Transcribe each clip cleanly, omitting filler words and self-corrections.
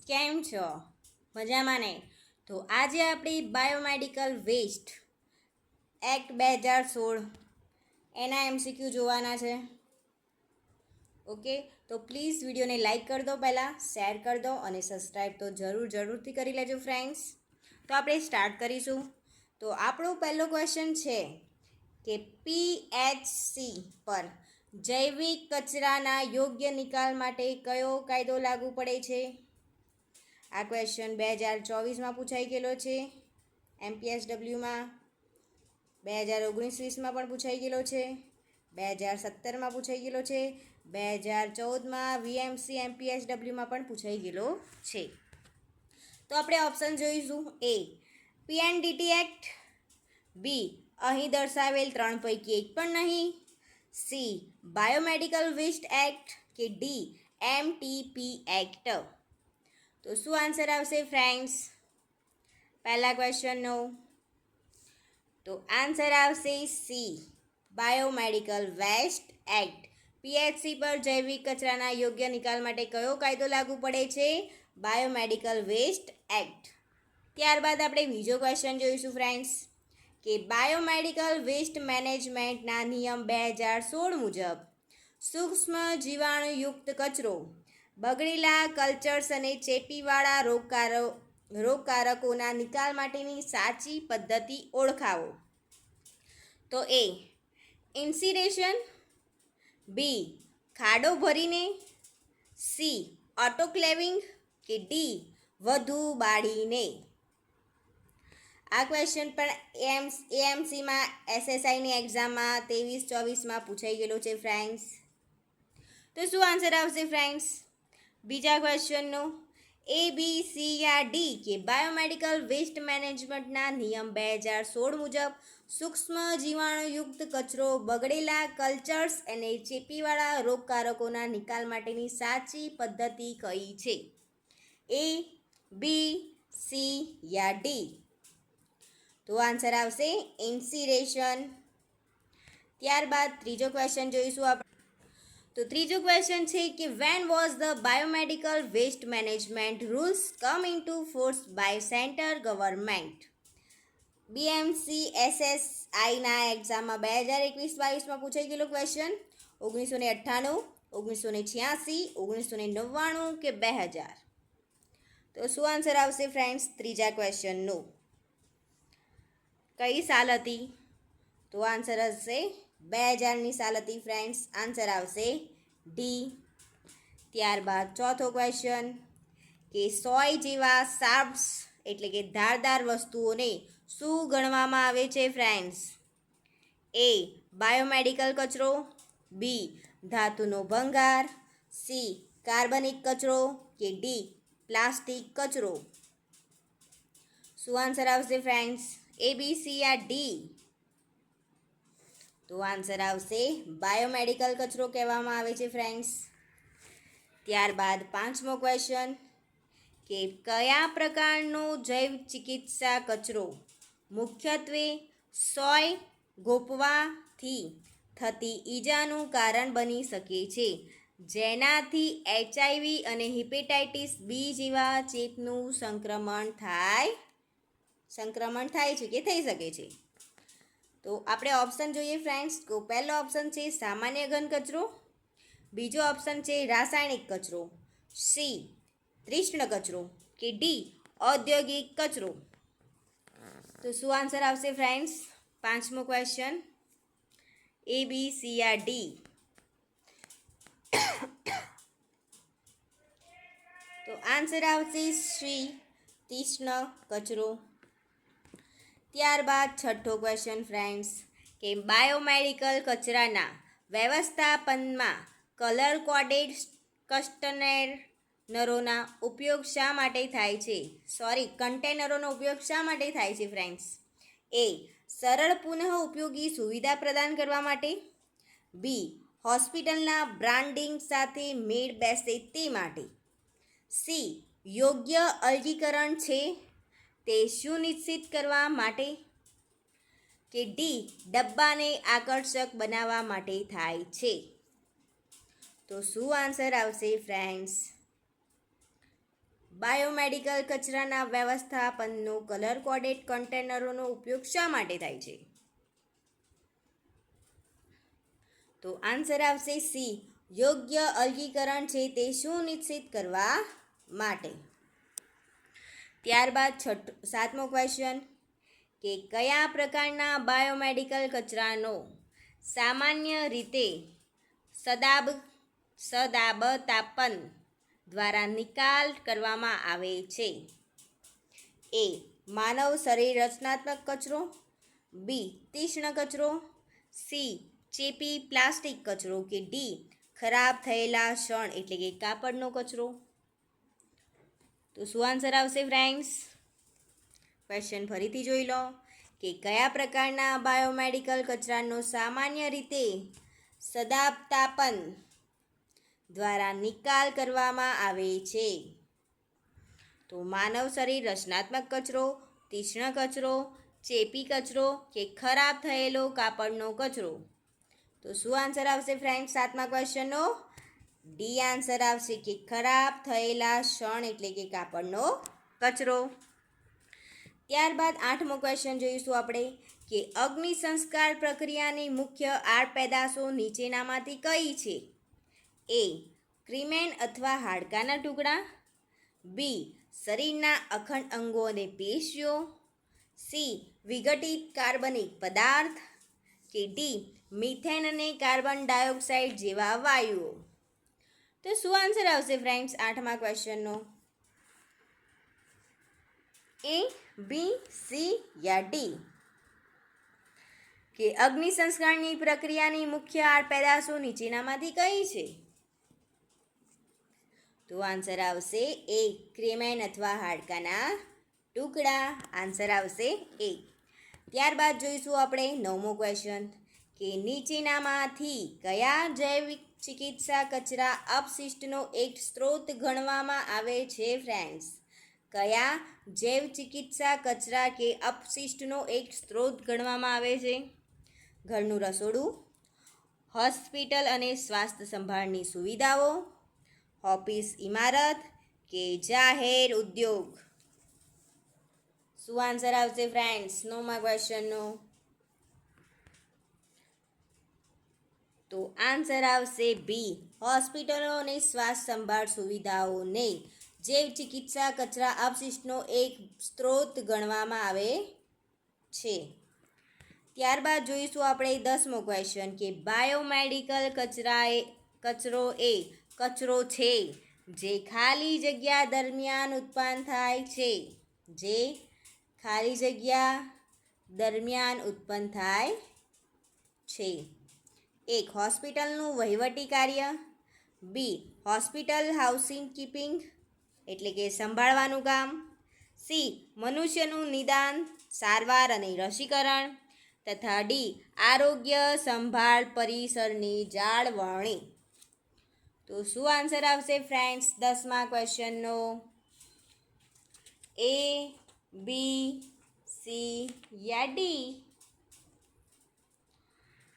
કેમ છો? મજામાં ને? તો આજે આપણી બાયોમેડિકલ વેસ્ટ એક્ટ 2016 એના MCQ જોવાના છે. ઓકે, તો પ્લીઝ વિડીયોને લાઇક કરી દો, પહેલાં શેર કરી દો અને સબસ્ક્રાઈબ તો જરૂરથી કરી લેજો ફ્રેન્ડ્સ. તો આપણે સ્ટાર્ટ કરીશું. તો આપણો પહેલો ક્વેશ્ચન છે કે PHC પર જૈવિક કચરાના યોગ્ય નિકાલ માટે કયો કાયદો લાગુ પડે છે? આ ક્વેશ્ચન 2024માં પૂછાઈ ગયેલો છે MPSWમાં, 2019-20માં પણ પૂછાઈ ગયેલો છે, 2017માં પૂછાઈ ગયેલો છે, 2014માં VMC MPSWમાં પણ પૂછાઈ ગયેલો છે. તો આપણે ઓપ્શન જોઈશું. A PNDT એક્ટ, બી અહીં દર્શાવેલ ત્રણ પૈકી એક પણ નહીં, સી બાયોમેડિકલ વેસ્ટ એક્ટ કે ડી MTP એક્ટ. તો શું આન્સર આવશે ફ્રેન્ડ્સ પહેલા ક્વેશ્ચનનો? તો આન્સર આવશે C biomedical waste act. PHC પર જૈવિક કચરાના યોગ્ય નિકાલ માટે કયો કાયદો લાગુ પડે છે? Biomedical waste act. ત્યારબાદ આપણે બીજો ક્વેશ્ચન જોઈશું ફ્રેન્ડ્સ કે બાયોમેડિકલ વેસ્ટ મેનેજમેન્ટના નિયમ 2016 મુજબ સૂક્ષ્મ જીવાણુયુક્ત કચરો, બગડેલા કલ્ચર્સ અને ચેપીવાળા રોગકારકોના નિકાલ માટેની સાચી પદ્ધતિ ઓળખાવો. તો એ ઇન્સિરેશન, બી ખાડો ભરીને, સી ઓટોક્લેવિંગ કે ડી વધુ બાળીને. આ ક્વેશ્ચન પણ AMCમાં SSIની એક્ઝામમાં 23-24માં પૂછાઈ ગયેલો છે ફ્રેન્ડ્સ. તો શું આન્સર આવશે ફ્રેન્ડ્સ બીજા ક્વેશ્ચનનો? A, B, C yeah D કે બાયોમેડિકલ વેસ્ટ મેનેજમેન્ટના નિયમ 2016 મુજબ સૂક્ષ્મ જીવાણુયુક્ત કચરો, બગડેલા કલ્ચર્સ અને ચેપીવાળા રોગકારકોના નિકાલ માટેની સાચી પદ્ધતિ કઈ છે? A, B, C yeah D? તો આન્સર આવશે ઇન્સિરેશન. ત્યારબાદ ત્રીજો ક્વેશ્ચન જોઈશું આપણે. તો ત્રીજો ક્વેશ્ચન છે કે when was the biomedical waste management rules come into force by centre government? BMC SSIના એક્ઝામમાં 2021-22માં પૂછાઈ ગયેલો ક્વેશ્ચન. 1998, 1986, 1999 કે 2000? તો શું આન્સર આવશે ફ્રેન્ડ્સ ત્રીજા ક્વેશ્ચનનો? કઈ સાલ હતી? તો આન્સર હશે 2000ની સાલ હતી ફ્રેન્ડ્સ. આન્સર આવશે ડી. ત્યારબાદ ચોથો ક્વેશ્ચન કે સોય જેવા શાર્પ્સ એટલે કે ધારદાર વસ્તુઓને શું ગણવામાં આવે છે ફ્રેન્ડ્સ? A બાયોમેડિકલ કચરો, બી ધાતુનો ભંગાર, સી કાર્બનિક કચરો કે ડી પ્લાસ્ટિક કચરો? શું આન્સર આવશે friends A, B, C yeah D? તો આન્સર આવશે બાયોમેડિકલ કચરો કહેવામાં આવે છે ફ્રેન્ડ્સ. ત્યારબાદ પાંચમો ક્વેશ્ચન કે કયા પ્રકારનો જૈવ ચિકિત્સા કચરો મુખ્યત્વે સોય ગોપવાથી થતી ઈજાનું કારણ બની શકે છે, જેનાથી HIV અને હેપેટાઇટિસ બી જેવા ચેપનું સંક્રમણ થાય છે કે થઈ શકે છે? તો આપણે ઓપ્શન જોઈએ ફ્રેન્ડ્સ. તો પહેલો ઓપ્શન છે સામાન્ય ઘન કચરો, બીજો ઓપ્શન છે રાસાયણિક કચરો, સી તીક્ષ્ણ કચરો કે ડી ઔદ્યોગિક કચરો? તો શું આન્સર આવશે ફ્રેન્ડ્સ પાંચમો question? A, B, C yeah D? તો આન્સર આવશે સી તીક્ષ્ણ કચરો. ત્યારબાદ છઠ્ઠો ક્વેશ્ચન ફ્રેન્ડ્સ કે બાયોમેડિકલ કચરાના વ્યવસ્થાપનમાં કલર કોડેડ કન્ટેનરોનો ઉપયોગ શા માટે થાય છે? કન્ટેનરોનો ઉપયોગ શા માટે થાય છે ફ્રેન્ડ્સ? A સરળ પુનઃ ઉપયોગી સુવિધા પ્રદાન કરવા માટે, બી હોસ્પિટલના બ્રાન્ડિંગ સાથે મેળ બેસે તે માટે, સી યોગ્ય અલગીકરણ છે તે સુનિશ્ચિત કરવા માટે કે ડી ડબ્બાને આકર્ષક બનાવવા માટે થાય છે? તો શું આન્સર આવશે ફ્રેન્ડ્સ બાયોમેડિકલ કચરાના વ્યવસ્થાપનનો કલર કોડેડ કન્ટેનરોનો ઉપયોગ શા માટે થાય છે? તો આન્સર આવશે સી, યોગ્ય અલગીકરણ છે તે સુનિશ્ચિત કરવા માટે. ત્યારબાદ 7મો ક્વેશ્ચન કે કયા પ્રકારના બાયોમેડિકલ કચરાનો સામાન્ય રીતે સદાબતાપન દ્વારા નિકાલ કરવામાં આવે છે? એ. માનવ શરીર રચનાત્મક કચરો, બી. તીક્ષ્ણ કચરો, સી. ચેપી પ્લાસ્ટિક કચરો કે ડી. ખરાબ થયેલા શણ એટલે કે કાપડનો કચરો. તો શું આન્સર આવશે ફ્રેન્ડ્સ? ક્વેશ્ચન ફરીથી જોઈ લો કે કયા પ્રકારના બાયોમેડિકલ કચરાનો સામાન્ય રીતે સદાબતાપન દ્વારા નિકાલ કરવામાં આવે છે? તો માનવ શરીર રચનાત્મક કચરો, તીક્ષ્ણ કચરો, ચેપી કચરો કે ખરાબ થયેલો કાપડનો કચરો. તો શું આન્સર આવશે ફ્રેન્ડ્સ 7મા ક્વેશ્ચનનો? ડી આન્સર આવશે કે ખરાબ થયેલા શણ એટલે કે કાપડનો કચરો. ત્યારબાદ 8મો ક્વેશ્ચન જોઈશું આપણે કે અગ્નિ સંસ્કાર પ્રક્રિયાની મુખ્ય આડપેદાશો નીચેનામાંથી કઈ છે? એ. ક્રીમેન અથવા હાડકાના ટુકડા, બી. શરીરના અખંડ અંગો અને પેશીઓ, સી. વિઘટિત કાર્બનિક પદાર્થ કે ડી. મિથેન અને કાર્બન ડાયોક્સાઇડ જેવા વાયુઓ. તો શું આન્સર આવશે ફ્રેન્ડ્સ 8મા ક્વેશ્ચનનો? એ, બી, સી યા ડી? કે અગ્નિ સંસ્કારની પ્રક્રિયાની મુખ્ય આડપેદાશો નીચેનામાંથી કઈ છે? તો આન્સર આવશે એ. ક્રીમેન અથવા હાડકાના ટુકડા. આન્સર આવશે એ. ત્યારબાદ જોઈશું આપણે 9મો ક્વેશ્ચન કે નીચેનામાંથી કયા જૈવિક ચિકિત્સા કચરા અપશિષ્ટનો એક સ્ત્રોત ગણવામાં આવે છે ફ્રેન્ડ્સ? કયા જૈવ ચિકિત્સા કચરા કે અપશિષ્ટનો એક સ્ત્રોત ગણવામાં આવે છે? ઘરનું રસોડું, હોસ્પિટલ અને સ્વાસ્થ્ય સંભાળની સુવિધાઓ, ઓફિસ ઇમારત કે જાહેર ઉદ્યોગ. શું આન્સર આવશે ફ્રેન્ડ્સ 9મા ક્વેશ્ચનનો? તો આન્સર આવશે બી. હોસ્પિટલો અને સ્વાસ્થ્ય સંભાળ સુવિધાઓને જૈવ ચિકિત્સા કચરા અપશિષ્ટનો એક સ્ત્રોત ગણવામાં આવે છે. ત્યારબાદ જોઈશું આપણે 10મો ક્વેશ્ચન કે બાયોમેડિકલ કચરો એ કચરો છે જે ખાલી જગ્યા દરમિયાન ઉત્પન્ન થાય છે. જે ખાલી જગ્યા દરમિયાન ઉત્પન્ન થાય છે. એક. હોસ્પિટલનું વહીવટી કાર્ય, બી. હોસ્પિટલ હાઉસિંગ કીપિંગ એટલે કે સંભાળવાનું કામ, સી. મનુષ્યનું નિદાન, સારવાર અને રસીકરણ તથા ડી. આરોગ્ય સંભાળ પરિસરની જાળવણી. તો શું આન્સર આવશે ફ્રેન્ડ્સ 10મા ક્વેશ્ચનનો? એ, બી, સી યા ડી?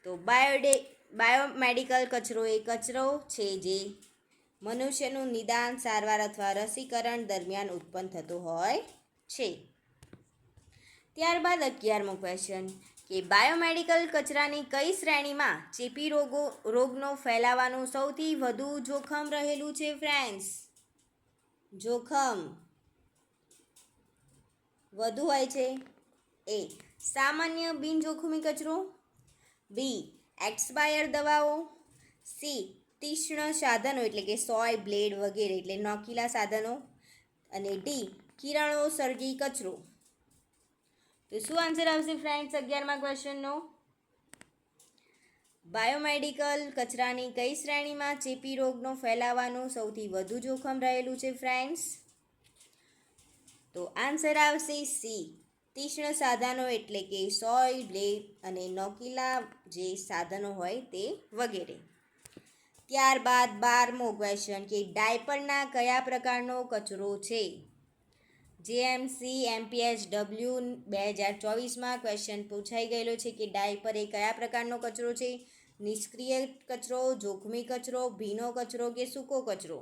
તો બાયોમેડિકલ કચરો એ કચરો છે જે મનુષ્યનું નિદાન, સારવાર અથવા રસીકરણ દરમિયાન ઉત્પન્ન થતો હોય છે. ત્યારબાદ 11મો ક્વેશ્ચન કે બાયોમેડિકલ કચરાની કઈ શ્રેણીમાં ચેપી રોગનો ફેલાવાનું સૌથી વધુ જોખમ રહેલું છે ફ્રેન્ડ્સ? જોખમ વધુ હોય છે. એ. સામાન્ય બિનજોખમી કચરો, બી. એક્સપાયર દવાઓ, સી. તીક્ષ્ણ સાધનો એટલે કે સોય, બ્લેડ વગેરે એટલે નોકીલા સાધનો અને ડી. કિરણોત્સર્ગી કચરો. તો શું આન્સર આવશે ફ્રેન્ડ્સ 11મા ક્વેશ્ચનનો? બાયોમેડિકલ કચરાની કઈ શ્રેણીમાં ચેપી રોગનો ફેલાવાનું સૌથી વધુ જોખમ રહેલું છે ફ્રેન્ડ્સ? તો આન્સર આવશે સી. તીક્ષ્ણ સાધનો એટલે કે સોય, બ્લેડ અને નોકીલા જે સાધનો હોય તે વગેરે. ત્યારબાદ 12મો ક્વેશ્ચન કે ડાયપરના કયા પ્રકારનો કચરો છે? જેએમસી એમપીએચડબલ્યુ 2024માં ક્વેશ્ચન પૂછાઈ ગયેલો છે કે ડાયપર એ કયા પ્રકારનો કચરો છે? નિષ્ક્રિય કચરો, જોખમી કચરો, ભીનો કચરો કે સૂકો કચરો?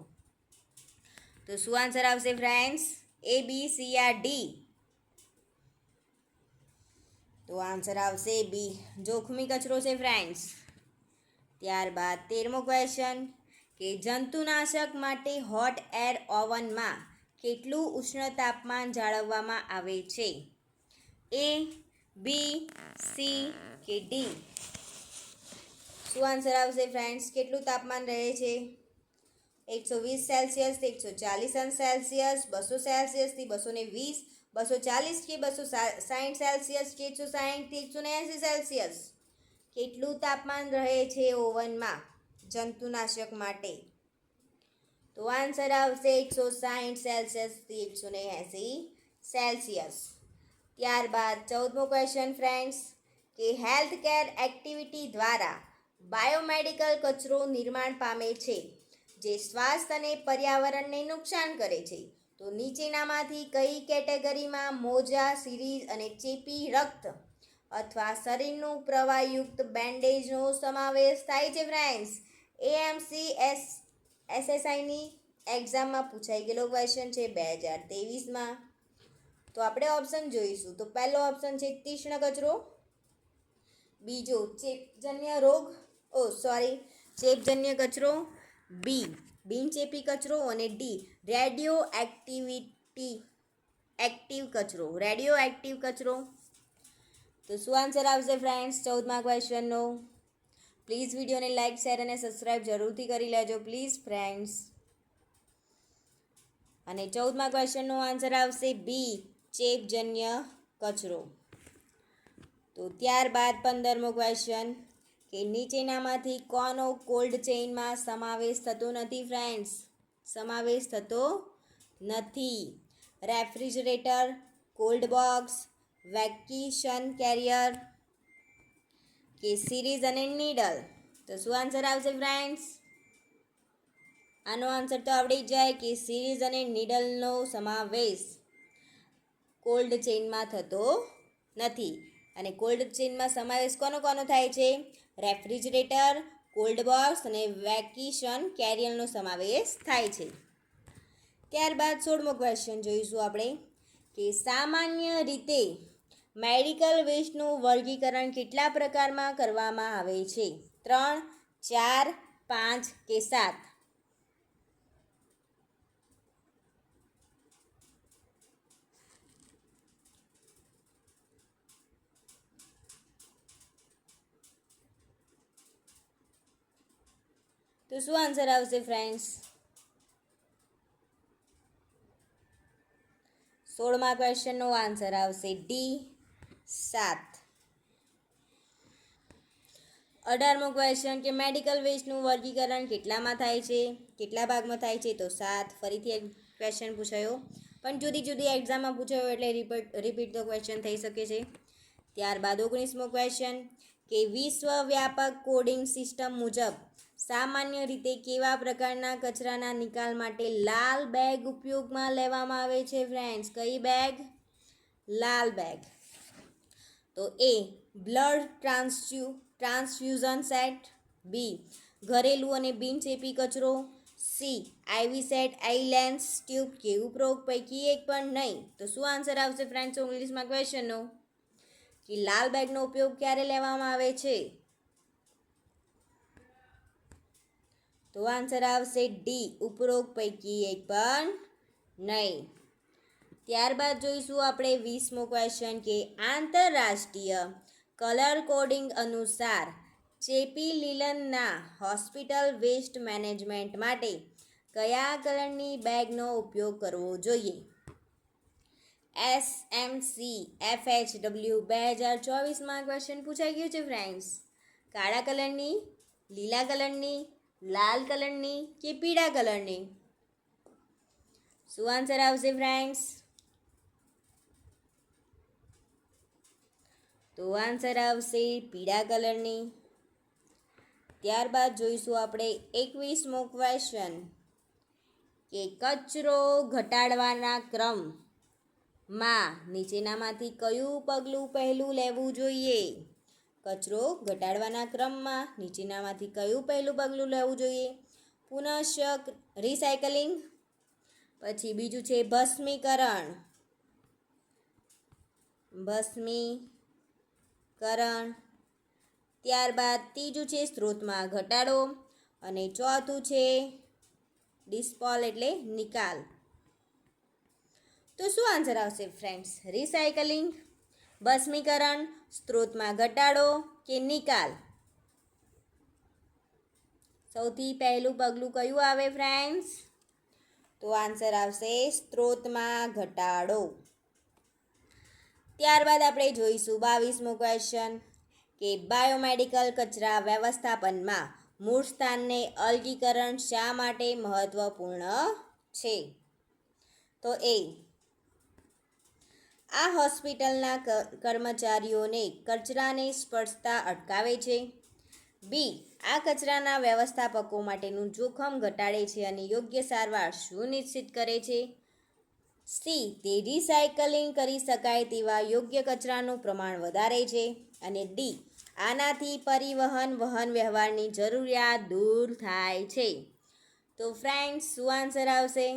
તો શું આન્સર આવશે friends? A, B, C yeah D? તો આન્સર આવશે બી, જોખમી કચરો છે ફ્રેન્ડ્સ. ત્યારબાદ 13મો ક્વેશ્ચન કે જંતુનાશક માટે હોટ એર ઓવનમાં કેટલું ઉષ્ણ તાપમાન જાળવવામાં આવે છે? A, B, C કે D? શું આન્સર આવશે ફ્રેન્ડ્સ? કેટલું તાપમાન રહે છે? 120 સેલ્સિયસ થી 140 અંશ સેલ્સિયસ, 200 સેલ્સિયસથી 220, 240 કે 260 સેલ્સિયસ કે 160 થી 180 સેલ્સિયસ. કેટલું તાપમાન રહે છે ઓવનમાં જંતુનાશક માટે? તો આન્સર આવશે 160 સેલ્સિયસથી 180 સેલ્સિયસ. ત્યારબાદ 14મો ક્વેશ્ચન ફ્રેન્ડ્સ કે હેલ્થ કેર એક્ટિવિટી દ્વારા બાયોમેડિકલ કચરો નિર્માણ પામે છે જે સ્વાસ્થ્ય અને પર્યાવરણને નુકસાન કરે છે. તો નીચેનામાંથી કઈ કેટેગરીમાં મોજા, સિરીઝ અને ચેપી રક્ત અથવા શરીરનું પ્રવાહયુક્ત બેન્ડેજનો સમાવેશ થાય છે ફ્રેન્ડ્સ? એએમસી એસએસઆઈની એક્ઝામમાં પૂછાઈ ગયેલો ક્વેશ્ચન છે 2023માં. તો આપણે ઓપ્શન જોઈશું. તો પહેલો ઓપ્શન છે તીક્ષ્ણ કચરો, બીજો ચેપજન્ય કચરો, બી બિનચેપી કચરો અને ડી રેડિયો એક્ટિવ કચરો. તો શું આન્સર આવશે ફ્રેન્ડ્સ 14મા ક્વેશ્ચનનો? પ્લીઝ વિડીયોને લાઇક, શેર અને સબસ્ક્રાઇબ જરૂરથી કરી લેજો પ્લીઝ ફ્રેન્ડ્સ. અને 14મા ક્વેશ્ચનનો આન્સર આવશે બી ચેપજન્ય કચરો. તો ત્યારબાદ 15મો ક્વેશ્ચન કે નીચેનામાંથી કોનો કોલ્ડ ચેઇનમાં સમાવેશ થતો નથી ફ્રેન્ડ્સ? સમાવેશ થતો નથી. Refrigerator, cold box, vacuum carrier કે સિરીઝ અને નીડલ? તો શું આન્સર આવશે ફ્રેન્ડ્સ? આનો આન્સર તો આવડી જ જાય કે સિરીઝ અને નીડલનો સમાવેશ કોલ્ડ ચેઇનમાં થતો નથી. અને કોલ્ડ ચેઇનમાં સમાવેશ કોનો થાય છે? રેફ્રિજરેટર, કોલ્ડ બોક્સ અને વેક્યુમ કેરિયરનો સમાવેશ થાય છે. ત્યારબાદ 16મો ક્વેશ્ચન જોઈશું આપણે કે સામાન્ય રીતે મેડિકલ વેસ્ટનું વર્ગીકરણ કેટલા પ્રકારમાં કરવામાં આવે છે? 3, 4, 5 કે 7? તો શું આન્સર આવશે ફ્રેન્ડ્સ? 16મા ક્વેશ્ચનનો આન્સર આવશે ડી 7. 18મો ક્વેશ્ચન કે મેડિકલ વેસ્ટનું વર્ગીકરણ કેટલામાં થાય છે? કેટલા ભાગમાં થાય છે? તો 7. ફરીથી એક ક્વેશ્ચન પૂછાયો, પણ જુદી એક્ઝામમાં પૂછાયો એટલે રિપીટ તો ક્વેશ્ચન થઈ શકે છે. ત્યારબાદ 19મો ક્વેશ્ચન કે વિશ્વવ્યાપક કોડિંગ સિસ્ટમ મુજબ સામાન્ય રીતે કેવા પ્રકારના કચરાના નિકાલ માટે લાલ બેગ ઉપયોગમાં લેવામાં આવે છે ફ્રેન્ડ્સ? કઈ બેગ? લાલ બેગ. તો એ બ્લડ ટ્રાન્સફ્યુઝન સેટ, બી ઘરેલું અને બિનચેપી કચરો, સી આઈવી સેટ, આઈ લેન્સ ટ્યુબ કે ઉપરોક્ત પૈકી એક પણ નહીં. તો શું આન્સર આવશે ફ્રેન્ડ્સ 19મા ક્વેશ્ચનનો? કે લાલ બેગનો ઉપયોગ ક્યારે લેવામાં આવે છે? તો આન્સર આવશે ડી ઉપરોક્ત પૈકી એક પણ નહીં. ત્યારબાદ જોઈશું આપણે 20મો ક્વેશ્ચન કે આંતરરાષ્ટ્રીય કલર કોડિંગ અનુસાર ચેપી લીલનના હોસ્પિટલ વેસ્ટ મેનેજમેન્ટ માટે કયા કલરની બેગનો ઉપયોગ કરવો જોઈએ? એસએમસી FHW 2024માં ક્વેશ્ચન પૂછાઈ ગયું છે ફ્રેન્ડ્સ. કાળા કલરની, લીલા કલરની, લાલ કલરની કે પીળા કલરની? શું આન્સર આવશે ફ્રેન્ડ્સ? તો આન્સર આવશે પીળા કલરની. ત્યારબાદ જોઈશું આપણે 21મો ક્વેશ્ચન કે કચરો ઘટાડવાના ક્રમમાં નીચેનામાંથી કયું પગલું પહેલું લેવું જોઈએ? કચરો ઘટાડવાના ક્રમમાં નીચેનામાંથી કયું પહેલું પગલું લેવું જોઈએ? પુનઃ રિસાયકલિંગ, પછી બીજું છે ભસ્મીકરણ, ત્યારબાદ ત્રીજું છે સ્ત્રોતમાં ઘટાડો અને ચોથું છે ડિસ્પોલ એટલે નિકાલ. તો શું આન્સર આવશે ફ્રેન્ડ્સ? રિસાયકલિંગ, ભસ્મીકરણ, સ્ત્રોતમાં ઘટાડો કે નિકાલ? સૌથી પહેલું પગલું કયું આવે ફ્રેન્ડ્સ? તો આન્સર આવશે સ્ત્રોતમાં ઘટાડો. ત્યારબાદ આપણે જોઈશું 22મો ક્વેશ્ચન કે બાયોમેડિકલ કચરા વ્યવસ્થાપનમાં મૂળ સ્થાનને અલગીકરણ શા માટે મહત્વપૂર્ણ છે? તો આ હોસ્પિટલના કર્મચારીઓને કચરાને સ્પર્શતા અટકાવે છે. બી, આ કચરાના વ્યવસ્થાપકો માટેનું જોખમ ઘટાડે છે અને યોગ્ય સારવાર સુનિશ્ચિત કરે છે. સી, તે રિસાયકલિંગ કરી શકાય તેવા યોગ્ય કચરાનું પ્રમાણ વધારે છે. અને ડી, આનાથી પરિવહન વહન વ્યવહારની જરૂરિયાત દૂર થાય છે. તો ફ્રેન્ડ્સ શું આન્સર આવશે?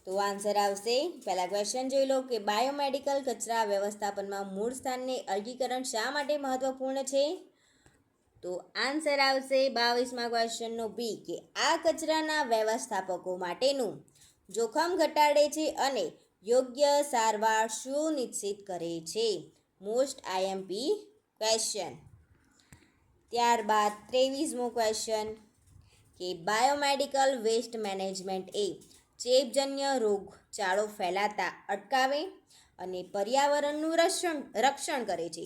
તો આન્સર આવશે, પહેલા ક્વેશ્ચન જોઈ લો કે બાયોમેડિકલ કચરા વ્યવસ્થાપનમાં મૂળ સ્થાનને અલગીકરણ શા માટે મહત્વપૂર્ણ છે? તો આન્સર આવશે 22મા ક્વેશ્ચનનો બી કે આ કચરાના વ્યવસ્થાપકો માટેનું જોખમ ઘટાડે છે અને યોગ્ય સારવાર સુનિશ્ચિત કરે છે. Most IMP question. ત્યારબાદ 23મો ક્વેશ્ચન કે બાયોમેડિકલ વેસ્ટ મેનેજમેન્ટ એ ચેપજન્ય રોગચાળો ફેલાતા અટકાવે અને પર્યાવરણનું રક્ષણ કરે છે.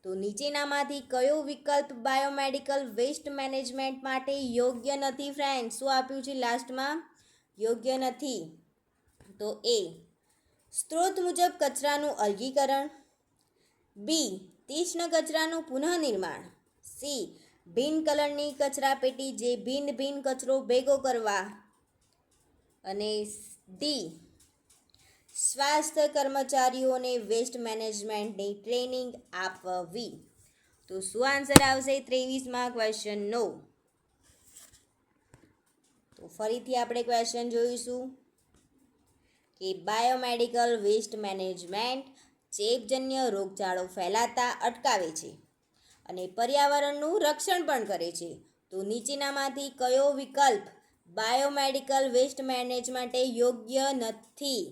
તો નીચેનામાંથી કયો વિકલ્પ બાયોમેડિકલ વેસ્ટ મેનેજમેન્ટ માટે યોગ્ય નથી ફ્રેન્ડ? શું આપ્યું છે લાસ્ટમાં? યોગ્ય નથી. તો એ સ્ત્રોત મુજબ કચરાનું અલગીકરણ, બી તીક્ષ્ણ કચરાનું પુનઃનિર્માણ, સી ભિન્ન કલરની કચરાપેટી જે ભિન્ન કચરો ભેગો કરવા, અને ડી સ્વાસ્થ્ય કર્મચારીઓને વેસ્ટ મેનેજમેન્ટની ટ્રેનિંગ આપવી. તો શું આન્સર આવશે 23મા ક્વેશ્ચનનો? તો ફરીથી આપણે ક્વેશ્ચન જોઈશું કે બાયોમેડિકલ વેસ્ટ મેનેજમેન્ટ ચેપજન્ય રોગચાળો ફેલાતા અટકાવે છે અને પર્યાવરણનું રક્ષણ પણ કરે છે. તો નીચેનામાંથી કયો વિકલ્પ બાયોમેડિકલ વેસ્ટ મેનેજ માટે યોગ્ય નથી?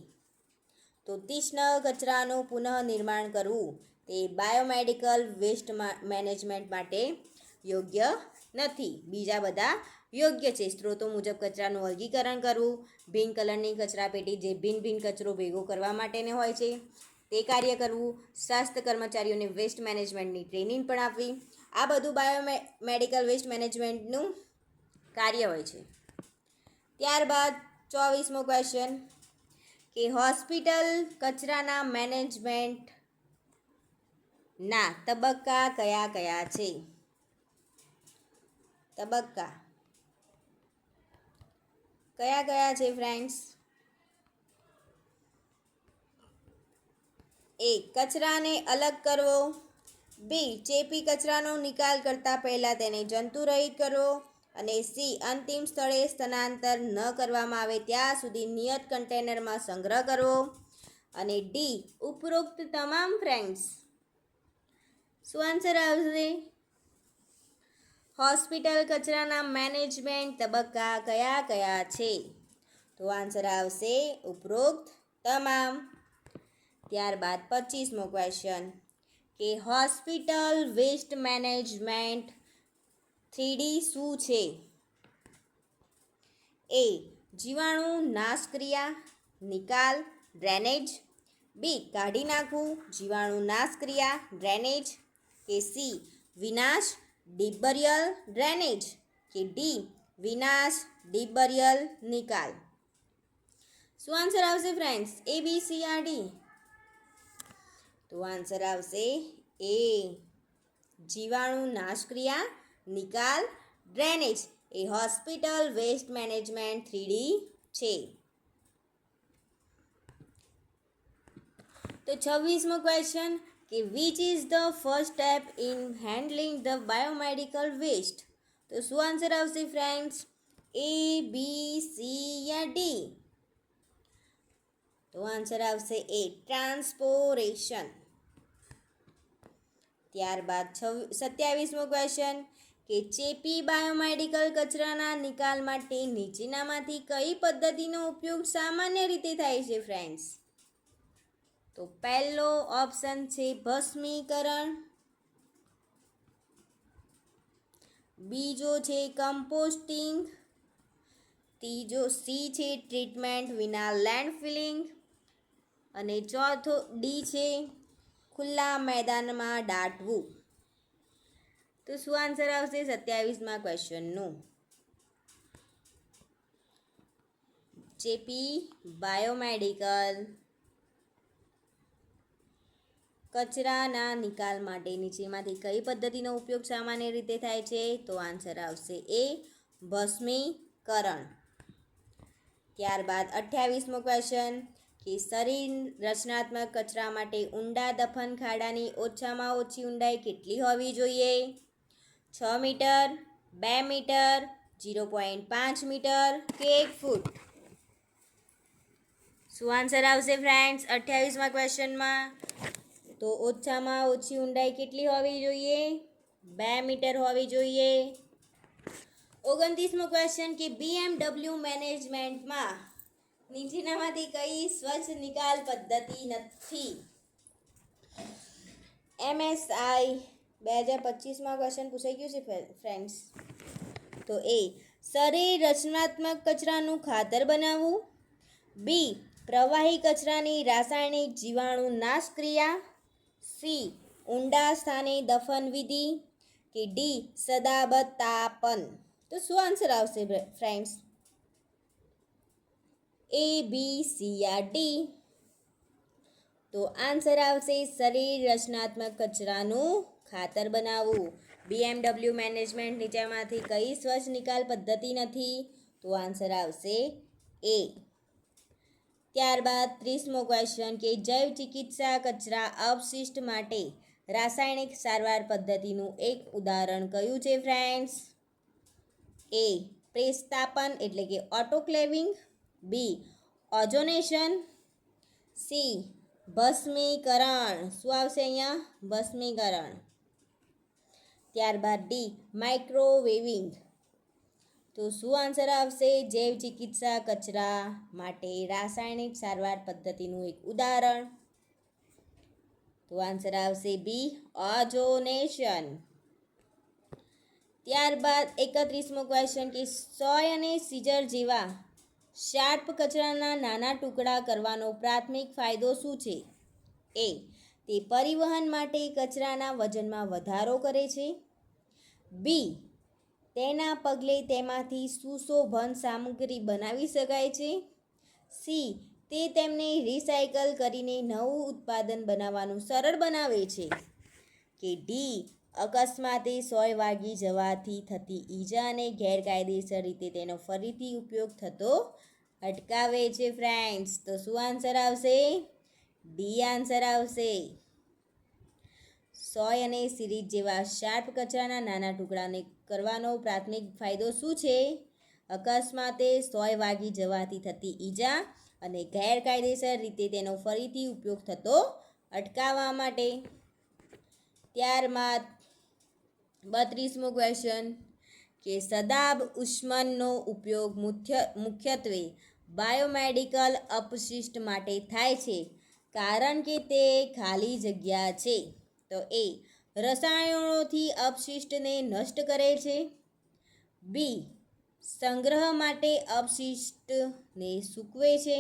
તો તીક્ષ્ણ કચરાનું પુનઃનિર્માણ કરવું તે બાયોમેડિકલ વેસ્ટ મેનેજમેન્ટ માટે યોગ્ય નથી. બીજા બધા યોગ્ય છે. સ્ત્રોતો મુજબ કચરાનું અલગીકરણ કરવું, ભિન્ન કલરની કચરાપેટી જે ભિન્ન કચરો ભેગો કરવા માટેને હોય છે તે કાર્ય કરવું, સ્વાસ્થ્ય કર્મચારીઓને વેસ્ટ મેનેજમેન્ટની ટ્રેનિંગ પણ આપવી, આ બધું બાયોમેડિકલ વેસ્ટ મેનેજમેન્ટનું કાર્ય હોય છે. ત્યારબાદ 24મો ક્વેશ્ચન કે હોસ્પિટલ કચરાના મેનેજમેન્ટના તબક્કા કયા કયા છે? તબક્કા કયા કયા છે ફ્રેન્ડ્સ? એ કચરાને અલગ કરવો, બી ચેપી કચરાનો નિકાલ કરતા પહેલાં તેને જંતુરહિત કરવો, અને સી અંતિમ સ્થળે સ્થાનાંતર ન કરવામાં આવે ત્યાં સુધી નિયત કન્ટેનરમાં સંગ્રહ કરવો, અને ડી ઉપરોક્ત તમામ ફ્રેન્ડ્સ. શું આન્સર આવશે? હોસ્પિટલ કચરાના મેનેજમેન્ટ તબક્કા કયા કયા છે? તો આન્સર આવશે ઉપરોક્ત તમામ. ત્યારબાદ 25મો ક્વેશ્ચન કે હોસ્પિટલ વેસ્ટ મેનેજમેન્ટ 3D શું છે? એ જીવાણુ નાશક્રિયા, નિકાલ, ડ્રેનેજ, બી કાઢી નાખવું, જીવાણુ નાશક્રિયા, ડ્રેનેજ, કે સી વિનાશ, ડિબરિયલ, ડ્રેનેજ, કે ડી વિનાશ, ડિબરિયલ, નિકાલ? શું આન્સર આવશે friends? A, B, C, or, D? તો આન્સર આવશે એ જીવાણુ નાશક્રિયા, નિકાલ, ડ્રેનેજ એ હોસ્પિટલ વેસ્ટ મેનેજમેન્ટ 3D છે. તો 26મો ક્વેશ્ચન કે which is the first step in handling the biomedical waste? તો શું આન્સર આવશે ફ્રેન્ડ્સ? એ બી સી યા ડી? તો આન્સર આવશે એ, ટ્રાન્સપોરેશન. ત્યારબાદ 27મો ક્વેશ્ચન કે ચેપી બાયોમેડિકલ કચરાના નિકાલ માટે નીચેનામાંથી કઈ પદ્ધતિનો ઉપયોગ સામાન્ય રીતે થાય છે ફ્રેન્ડ્સ? તો પહેલો ઓપ્શન છે ભસ્મીકરણ, બીજો છે કમ્પોસ્ટિંગ, ત્રીજો સી છે ટ્રીટમેન્ટ વિના લેન્ડફિલિંગ, અને ચોથો ડી છે ખુલ્લા મેદાનમાં દાટવું. તો શું આન્સર આવશે 27મા ક્વેશ્ચનનું? ચેપી બાયોમેડિકલ કચરાના નિકાલ માટે નીચેમાંથી કઈ પદ્ધતિનો ઉપયોગ સામાન્ય રીતે થાય છે? તો આન્સર આવશે એ, ભસ્મીકરણ. ત્યારબાદ 28મો ક્વેશ્ચન કે શરીર રચનાત્મક કચરા માટે ઊંડા દફન ખાડાની ઓછામાં ઓછી ઊંડાઈ કેટલી હોવી જોઈએ? 6 મીટર, 2 મીટર, 0.5 મીટર કે 1 ફૂટ? શું આન્સર આવશે ફ્રેન્ડ્સ 28મા ક્વેશ્ચનમાં? તો ઓછામાં ઓછી ઊંડાઈ કેટલી હોવી જોઈએ? 2 મીટર હોવી જોઈએ. 29મો ક્વેશ્ચન કે BMW મેનેજમેન્ટમાં નીચેનામાંથી કઈ સ્વચ્છ નિકાલ પદ્ધતિ નથી? MSI 2025માં ક્વેશ્ચન પૂછાઈ ગયું છે ફ્રેન્ડ્સ. તો એ, શરીર રચનાત્મક કચરાનું ખાતર બનાવવું, બી પ્રવાહી કચરાની રાસાયણિક જીવાણુ નાશ ક્રિયા, સી ઊંડા સ્થાને દફન વિધિ, કે ડી સદાબત તાપન? તો શું આન્સર આવશે ફ્રેન્ડ્સ? એ બી સી યા ડી? તો આન્સર આવશે શરીર રચનાત્મક કચરાનું ખાતર બનાવવું. BMW મેનેજમેન્ટ નીચેમાંથી કઈ સ્વચ્છ નિકાલ પદ્ધતિ નથી? તો આન્સર આવશે એ. ત્યારબાદ 30મો ક્વેશ્ચન કે જૈવ ચિકિત્સા કચરા અવશિષ્ટ માટે રાસાયણિક સારવાર પદ્ધતિનું એક ઉદાહરણ કયું છે ફ્રેન્ડ્સ? એ પ્રેસતાપન એટલે કે ઓટોક્લેવિંગ, બી ઓઝોનેશન, સી ભસ્મીકરણ. શું આવશે અહીંયા? ભસ્મીકરણ. ત્યારબાદ ડી માઇક્રોવેવિંગ. તો શું આન્સર આવશે જૈવ ચિકિત્સા કચરા માટે રાસાયણિક સારવાર પદ્ધતિનું એક ઉદાહરણ? તો આન્સર આવશે બી ઓઝોનેશન. ત્યારબાદ 31મો ક્વેશ્ચન કે સોય અને સીઝર જેવા શાર્પ કચરાના નાના ટુકડા કરવાનો પ્રાથમિક ફાયદો શું છે? એ તે પરિવહન માટે કચરાના વજનમાં વધારો કરે છે, બી તેના પગલે તેમાંથી સુશોભન સામગ્રી બનાવી શકાય છે, સી તે તેમને રિસાયકલ કરીને નવું ઉત્પાદન બનાવવાનું સરળ બનાવે છે, કે ડી અકસ્માતે સોય વાગી જવાથી થતી ઈજા અને ગેરકાયદેસર રીતે તેનો ફરીથી ઉપયોગ થતો અટકાવે છે ફ્રેન્ડ્સ? તો શું આન્સર આવશે? ડી આન્સર આવશે. સોય અને સિરીજ જેવા શાર્પ કચરાના નાના ટુકડાને કરવાનો પ્રાથમિક ફાયદો શું છે? અકસ્માતે સોય વાગી જવાથી થતી ઈજા અને ગેરકાયદેસર રીતે તેનો ફરીથી ઉપયોગ થતો અટકાવવા માટે. ત્યારબાદ 32મો ક્વેશ્ચન કે સદાબ ઉષ્મનનો ઉપયોગ મુખ્યત્વે બાયોમેડિકલ અપશિષ્ટ માટે થાય છે કારણ કે તે ખાલી જગ્યા છે. તો એ રસાયણોથી અપશિષ્ટને નષ્ટ કરે છે, બી સંગ્રહ માટે અપશિષ્ટને સૂકવે છે,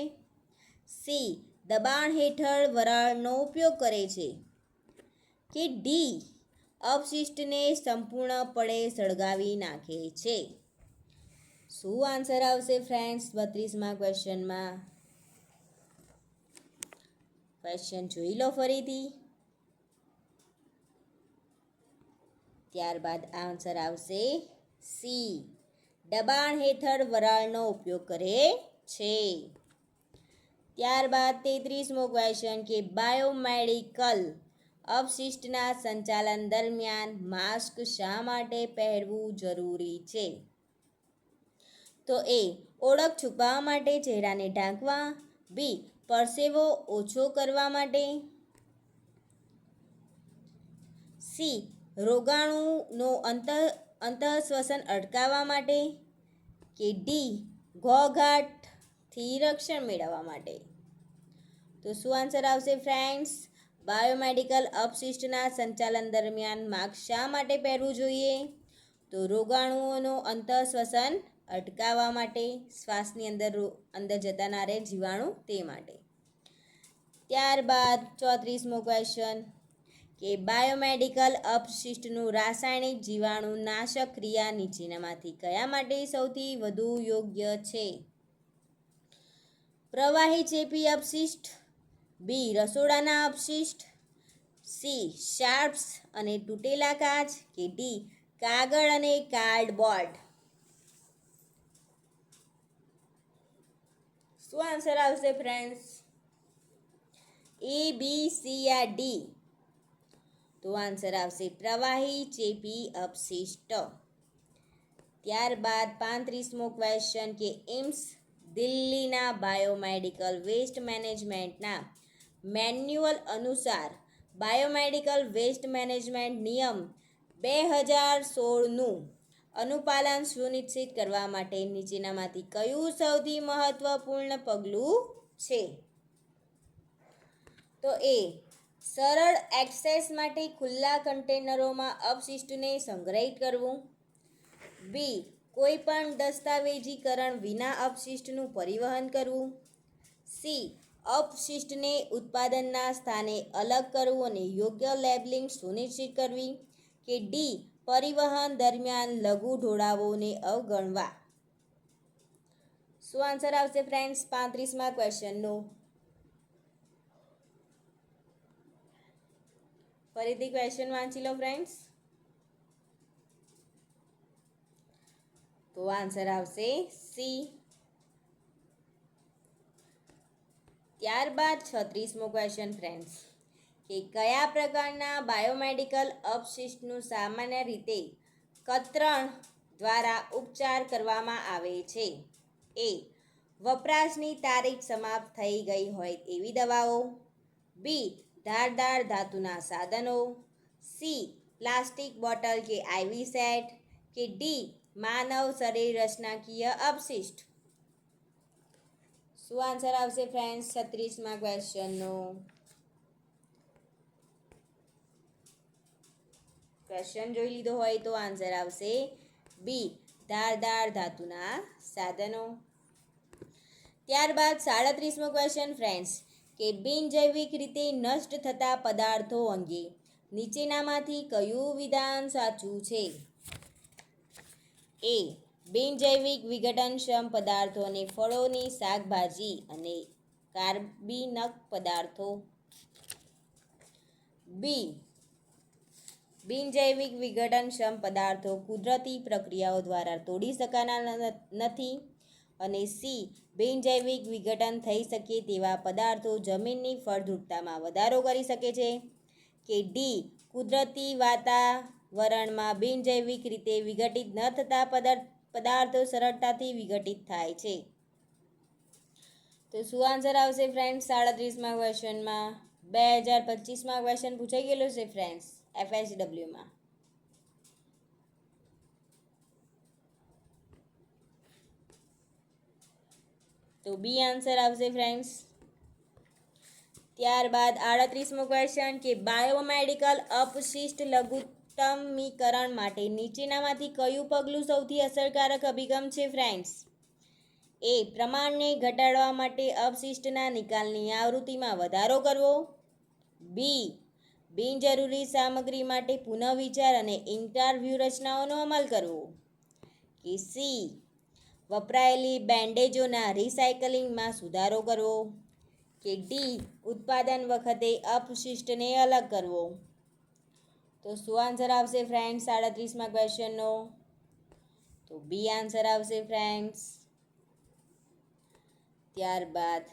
સી દબાણ હેઠળ વરાળનો ઉપયોગ કરે છે, કે ડી અવશિષ્ટને સંપૂર્ણપણે સળગાવી નાખે છે? શું આન્સર આવશે ફ્રેન્ડ્સ 32મા ક્વેશ્ચનમાં? ક્વેશ્ચન જોઈ લો ફરીથી. ત્યારબાદ આન્સર આવશે સી દબાણ હેઠળ વરાળનો ઉપયોગ કરે છે. ત્યારબાદ 33મો ક્વેશ્ચન કે બાયોમેડિકલ અવશિષ્ટના સંચાલન દરમિયાન માસ્ક શા માટે પહેરવું જરૂરી છે? તો તો એ ઓળખ છુપાવવા માટે, ચહેરાને ઢાંકવા. બી પરસેવો ઓછો કરવા માટે. સી રોગાણુનો અંતઃશ્વસન અટકાવવા માટે. કે ડી ઘોઘાટથી રક્ષણ મેળવવા માટે. તો શું આન્સર આવશે ફ્રેન્ડ્સ? બાયોમેડિકલ અપશિષ્ટના સંચાલન દરમિયાન માસ્ક શા માટે પહેરવું જોઈએ? તો રોગાણુઓનો અંતઃશ્વસન અટકાવવા માટે, શ્વાસની અંદર જતા ના રહે જીવાણુ તે માટે. ત્યારબાદ 34મો ક્વેશ્ચન કે બાયોમેડિકલ અપશિષ્ટનું રાસાયણિક જીવાણુનાશક ક્રિયા નીચેનામાંથી કયા માટે સૌથી વધુ યોગ્ય છે? પ્રવાહી ચેપી અપશિષ્ટ. બી રસોડાના અપશિષ્ટ. સી શાર્પ્સ અને તૂટેલા કાચ. કે ડી કાગળ અને કાર્ડબોર્ડ. શું આન્સર આવશે ફ્રેન્ડ્સ? એ, બી, સી યા ડી? તો આન્સર આવશે પ્રવાહી ચેપી અપશિષ્ટ. ત્યારબાદ 35મો ક્વેશ્ચન કે એમ્સ દિલ્હીના બાયોમેડિકલ વેસ્ટ મેનેજમેન્ટના મેન્યુઅલ અનુસાર બાયોમેડિકલ વેસ્ટ મેનેજમેન્ટ નિયમ 2016નું અનુપાલન સુનિશ્ચિત કરવા માટે નીચેનામાંથી કયું સૌથી મહત્વપૂર્ણ પગલું છે? તો એ સરળ એક્સેસ માટે ખુલ્લા કન્ટેનરોમાં અપશિષ્ટને સંગ્રહિત કરવું. બી કોઈપણ દસ્તાવેજીકરણ વિના અપશિષ્ટનું પરિવહન કરવું. સી અપશિષ્ટને ઉત્પાદનના સ્થાને અલગ કરવું અને યોગ્ય લેબલિંગ સુનિશ્ચિત કરવી. કે ડી પરિવહન દરમિયાન લઘુ ઢોળાવોને અવગણવા. શું આન્સર આવશે ફ્રેન્ડ્સ 35મા ક્વેશ્ચનનો? ફરીથી ક્વેશ્ચન વાંચી લો ફ્રેન્ડ્સ. તો આન્સર આવશે સી. ત્યારબાદ 36મો ક્વેશ્ચન ફ્રેન્ડ્સ કે કયા પ્રકારના બાયોમેડિકલ અપશિષ્ટનું સામાન્ય રીતે કતરણ દ્વારા ઉપચાર કરવામાં આવે છે? એ વપરાશની તારીખ સમાપ્ત થઈ ગઈ હોય તેવી દવાઓ. બી ધારદાર ધાતુના સાધનો. સી પ્લાસ્ટિક બોટલ કે આઈવી સેટ. કે ડી માનવ શરીર રચનાકીય અપશિષ્ટ. શું આન્સર આવશે ફ્રેન્ડ્સ 36મા ક્વેશ્ચનનો? ક્વેશ્ચન જોઈ લીધો હોય તો આન્સર આવશે બી ધારદાર ધાતુના સાધનો. ત્યારબાદ 37મો ક્વેશ્ચન ફ્રેન્ડ્સ કે બિનજૈવિક રીતે નષ્ટ થતા પદાર્થો અંગે નીચેનામાંથી કયું વિધાન સાચું છે? એ બિનજૈવિક વિઘટનક્ષમ પદાર્થોને ફળોની શાકભાજી અને કાર્બનિક પદાર્થો. બી બિનજૈવિક વિઘટનક્ષમ પદાર્થો કુદરતી પ્રક્રિયાઓ દ્વારા તોડી શકાના નથી. અને સી બિનજૈવિક વિઘટન થઈ શકે તેવા પદાર્થો જમીનની ફળદ્રુપતામાં વધારો કરી શકે છે. કે ડી કુદરતી વાતાવરણમાં બિનજૈવિક રીતે વિઘટિત ન થતા પદાર્થો સરળતાથી વિઘટિત થાય છે. તો શું આન્સર આવશે ફ્રેન્ડ્સ 37મા ક્વેશ્ચનમાં? 2025માં ક્વેશ્ચન પૂછાઈ ગયેલો છે ફ્રેન્ડ્સ FSWમાં. તો બી આન્સર આવશે ફ્રેન્ડ્સ. ત્યારબાદ 38મો ક્વેશ્ચન કે બાયોમેડિકલ અપશિષ્ટ લઘુત્તમીકરણ માટે નીચેનામાંથી કયું પગલું સૌથી અસરકારક અભિગમ છે ફ્રેન્ડ્સ? એ પ્રમાણને ઘટાડવા માટે અપશિષ્ટના નિકાલની આવૃત્તિમાં વધારો કરવો. બી બિનજરૂરી સામગ્રી માટે પુનઃવિચાર અને ઇન્ટરવ્યૂ રચનાઓનો અમલ કરવો. કે સી વપરાયેલી બેન્ડેજોના રિસાયકલિંગમાં સુધારો કરવો. કે ડી ઉત્પાદન વખતે અપશિષ્ટને અલગ કરવો. તો શું આન્સર આવશે ફ્રેન્ડ્સ 38મા ક્વેશ્ચનનો? તો બી આન્સર આવશે ફ્રેન્ડ્સ. ત્યારબાદ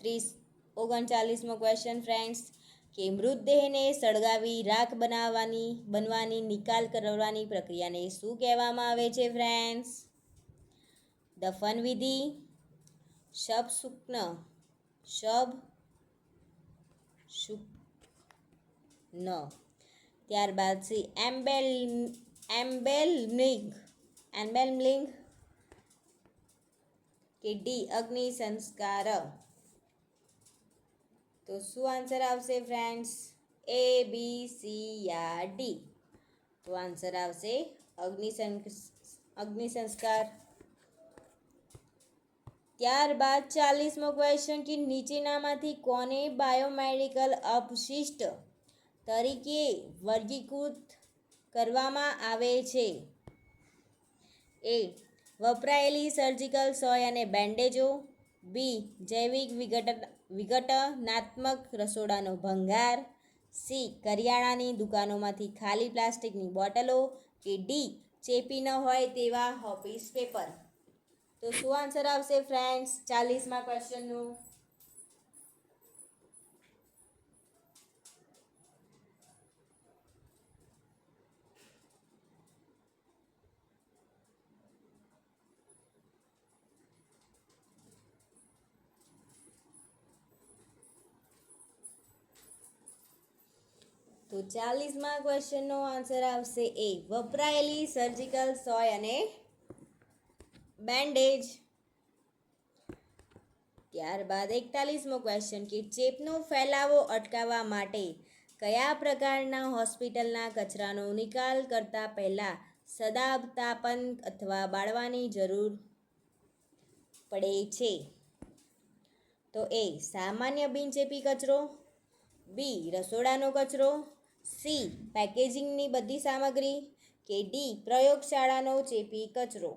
39મો ક્વેશ્ચન ફ્રેન્ડ્સ કે મૃતદેહને સળગાવી રાખ બનવાની નિકાલ કરવાની પ્રક્રિયાને શું કહેવામાં આવે છે ફ્રેન્ડ્સ? દફન વિધિ, શબ શુકન, ત્યારબાદ છે એમ્બેલમિંગ કે ડી અગ્નિ સંસ્કાર. તો શું આન્સર આવશે ફ્રેન્ડ્સ? એ, બી, સી યા ડી? તો આન્સર આવશે અગ્નિ સંસ્કાર. ત્યારબાદ 40મો ક્વેશ્ચન કે નીચેનામાંથી કોને બાયોમેડિકલ અપશિષ્ટ તરીકે વર્ગીકૃત કરવામાં આવે છે? એ, વપરાયેલી સર્જિકલ સોય અને બેન્ડેજો, બી, જૈવિક વિઘટનાત્મક રસોડાનો ભંગાર, સી, કરિયાણાની દુકાનોમાંથી ખાલી પ્લાસ્ટિકની બોટલો, કે ડી, ચેપી ન હોય તેવા ઓફિસ પેપર. તો શું આન્સર આવશે ફ્રેન્ડ્સ 40મા ક્વેશ્ચનનું? તો 40મા ક્વેશ્ચનનો આન્સર આવશે એ, વપરાયેલી સર્જિકલ સોય અને બેન્ડેજ. ત્યારબાદ 41મો ક્વેશ્ચન કે ચેપનો ફેલાવો અટકાવવા માટે કયા પ્રકારના હોસ્પિટલના કચરાનો નિકાલ કરતા પહેલા સદાબતાપન અથવા બાળવાની જરૂર પડે છે? તો એ, સામાન્ય બિનચેપી કચરો, બી, રસોડાનો કચરો, સી, પેકેજિંગની બધી સામગ્રી, કે ડી, પ્રયોગશાળાનો ચેપી કચરો.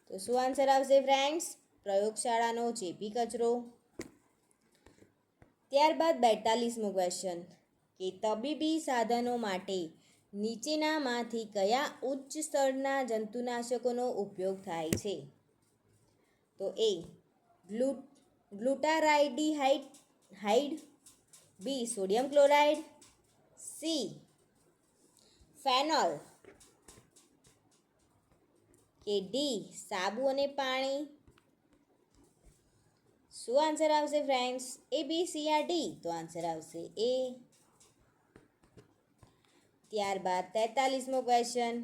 તો શું આન્સર આવશે ફ્રેન્ડ્સ? પ્રયોગશાળાનો ચેપી કચરો. ત્યારબાદ 42મો ક્વેશ્ચન કે તબીબી સાધનો માટે નીચેનામાંથી કયા ઉચ્ચ સ્તરના જંતુનાશકોનો ઉપયોગ થાય છે? તો એ, ગ્લુટારાઇડિહાઇડ, બી, સોડિયમ ક્લોરાઇડ, સી, ફેનોલ, કે ડી, સાબુ અને પાણી. શું આન્સર આવશે ફ્રેન્ડ્સ? એ, બી, સી યા ડી? તો આન્સર આવશે એ. ત્યારબાદ 43મો ક્વેશ્ચન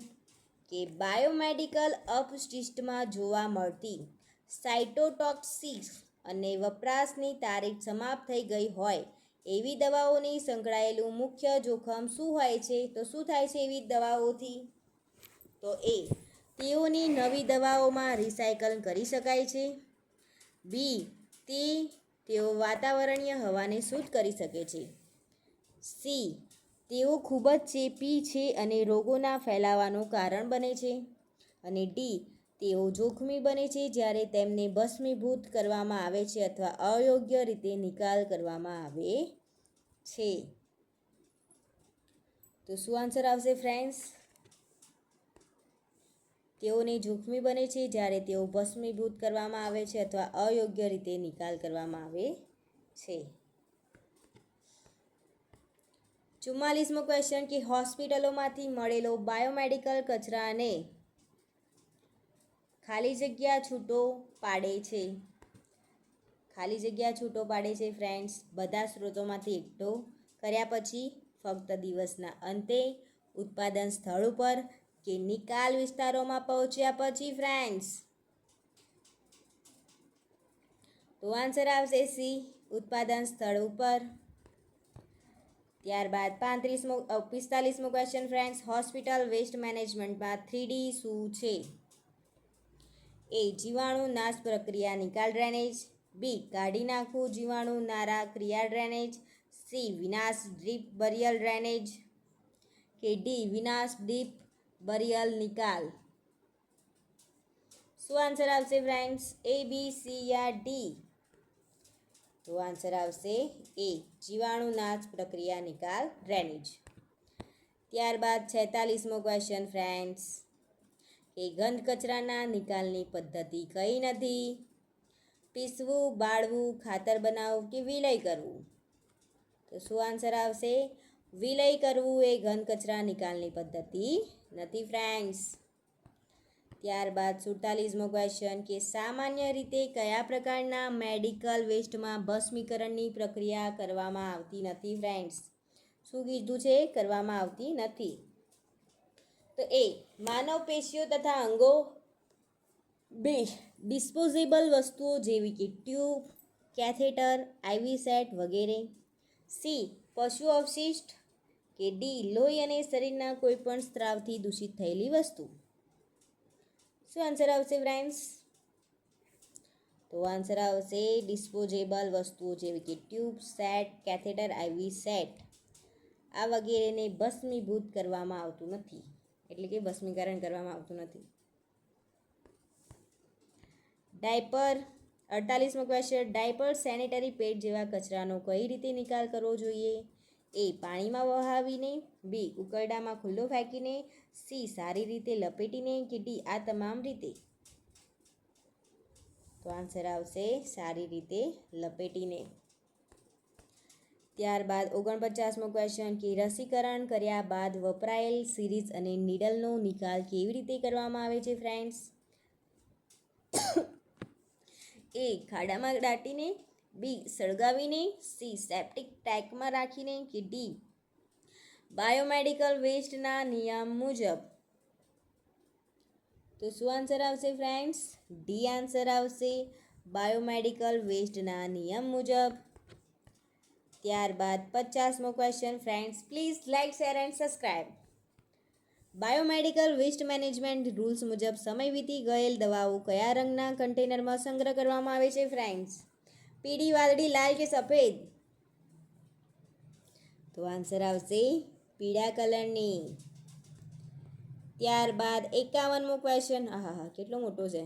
કે બાયોમેડિકલ અપશિષ્ટમાં જોવા મળતી સાઇટોટોક્સિસ અને વપરાશની તારીખ સમાપ્ત થઈ ગઈ હોય એવી દવાઓની સંકળાયેલું મુખ્ય જોખમ શું હોય છે? તો શું થાય છે એવી દવાઓથી? તો એ, તેઓની નવી દવાઓમાં રિસાયકલ કરી શકાય છે, બી, તેઓ વાતાવરણીય હવાને શુદ્ધ કરી શકે છે, સી, તેઓ ખૂબ જ ચેપી છે અને રોગોના ફેલાવાનું કારણ બને છે, અને ડી, તેઓ જોખમી બને છે જ્યારે તેમને ભસ્મીભૂત કરવામાં આવે છે અથવા અયોગ્ય રીતે નિકાલ કરવામાં આવે છે. તો શું આન્સર આવશે ફ્રેન્ડ્સ? તેઓને જોખમી બને છે જ્યારે તેઓ ભસ્મીભૂત કરવામાં આવે છે અથવા અયોગ્ય રીતે નિકાલ કરવામાં આવે છે. 44મો ક્વેશ્ચન કે હોસ્પિટલોમાંથી મળેલો બાયોમેડિકલ કચરાને ખાલી જગ્યા છૂટો પાડે છે ફ્રેન્ડ્સ બધા સ્ત્રોતોમાંથી એકઠો કર્યા પછી ફક્ત દિવસના અંતે ઉત્પાદન સ્થળ ઉપર કે નિકાલ વિસ્તારોમાં પહોંચ્યા પછી ફ્રેન્ડ્સ? તો આન્સર આવશે સી, ઉત્પાદન સ્થળ ઉપર. ત્યારબાદ 45મો ક્વેશ્ચન ફ્રેન્ડ્સ, હોસ્પિટલ વેસ્ટ મેનેજમેન્ટમાં 3D શું છે? એ, જીવાણુ નાશ પ્રક્રિયા નિકાલ ડ્રેનેજ, બી, કાઢી નાખવું જીવાણુ નારા ક્રિયા ડ્રેનેજ, સી, વિનાશ ડ્રીપ બરિયલ ડ્રેનેજ, કે ડી, વિનાશ ડીપ બરિયલ નિકાલ. શું આન્સર આવશે ફ્રેન્ડ્સ? એ, બી, સી યા ડી? તો આન્સર આવશે એ, જીવાણુ નાશ પ્રક્રિયા નિકાલ ડ્રેનેજ. ત્યારબાદ 46મો ક્વેશ્ચન ફ્રેન્ડ્સ કે ઘન કચરાના નિકાલની પદ્ધતિ કઈ નથી? પીસવું, બાળવું, ખાતર બનાવવું કે વિલય કરવું? તો શું આન્સર આવશે? વિલય કરવું એ ઘન કચરા નિકાલની પદ્ધતિ નથી ફ્રેન્ડ્સ. ત્યારબાદ 47મો ક્વેશ્ચન કે સામાન્ય રીતે કયા પ્રકારના મેડિકલ વેસ્ટમાં ભસ્મીકરણની પ્રક્રિયા કરવામાં આવતી નથી ફ્રેન્ડ્સ? શું કીધું છે? કરવામાં આવતી નથી. તો એ માનવ પેશીઓ તથા અંગો, બે ડિસ્પોઝેબલ વસ્તુઓ જેવી કે ટ્યુબ, કેથેટર, આઈવી સેટ વગેરે. સી પશુ અવશિષ્ટ, કે ડી લોહી અને શરીરના કોઈપણ સ્ત્રાવથી દૂષિત થયેલી વસ્તુ. શું આન્સર આવશે ફ્રેન્ડ્સ? તો આન્સર આવશે ડિસ્પોઝેબલ વસ્તુઓ જેવી કે ટ્યુબ, સેટ, કેથેટર, આઈવી સેટ આ વગેરેને ભસ્મીભૂત કરવામાં આવતું નથી, એટલે કે ભસ્મીકરણ કરવામાં આવતું નથી. ડાયપર 48મો ક્વેશ્ચન ડાયપર, સેનેટરી પેડ જેવા કચરાનો કઈ રીતે નિકાલ કરવો જોઈએ? એ પાણીમાં વહાવીને, બી ઉકરડામાં ખુલ્લો ફેંકીને, સી સારી રીતે લપેટીને, કે ડી આ તમામ રીતે. તો આન્સર આવશે સારી રીતે લપેટીને. ત્યારબાદ 49મો ક્વેશ્ચન કે રસીકરણ કર્યા બાદ વપરાયેલ સિરીઝ અને નીડલનો નિકાલ કેવી રીતે કરવામાં આવે છે ફ્રેન્ડ્સ? એ ખાડામાં દાટીને, બી સળગાવીને, સી સેપ્ટિક ટેન્કમાં રાખીને, કે ડી બાયોમેડિકલ વેસ્ટના નિયમ મુજબ. તો શું આન્સર આવશે ફ્રેન્ડ્સ? ડી આન્સર આવશે બાયોમેડિકલ વેસ્ટના નિયમ મુજબ. ત્યારબાદ 50મો question friends please like, share and subscribe. Biomedical waste management rules મુજબ સમય વીતી ગયેલ દવાઓ કયા રંગના કન્ટેનરમાં સંગ્રહ કરવામાં આવે છે ફ્રેન્ડ્સ? પીળી, વાદળી, લાલ કે સફેદ? તો આન્સર આવશે પીળા કલરની. ત્યારબાદ 51મો ક્વેશ્ચન, કેટલો મોટો છે,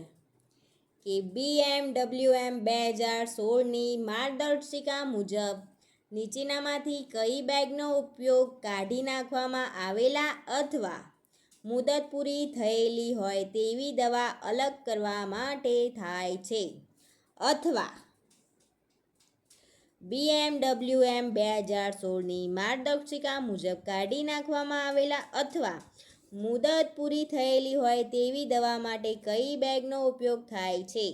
કે BMWM 2016ની માર્ગદર્શિકા મુજબ નીચેનામાંથી કઈ બેગનો ઉપયોગ કાઢી નાખવામાં આવેલા અથવા મુદત પૂરી થયેલી હોય તેવી દવા અલગ કરવા માટે થાય છે? અથવા BMWM 2016ની માર્ગદર્શિકા મુજબ કાઢી નાખવામાં આવેલા અથવા મુદત પૂરી થયેલી હોય તેવી દવા માટે કઈ બેગનો ઉપયોગ થાય છે?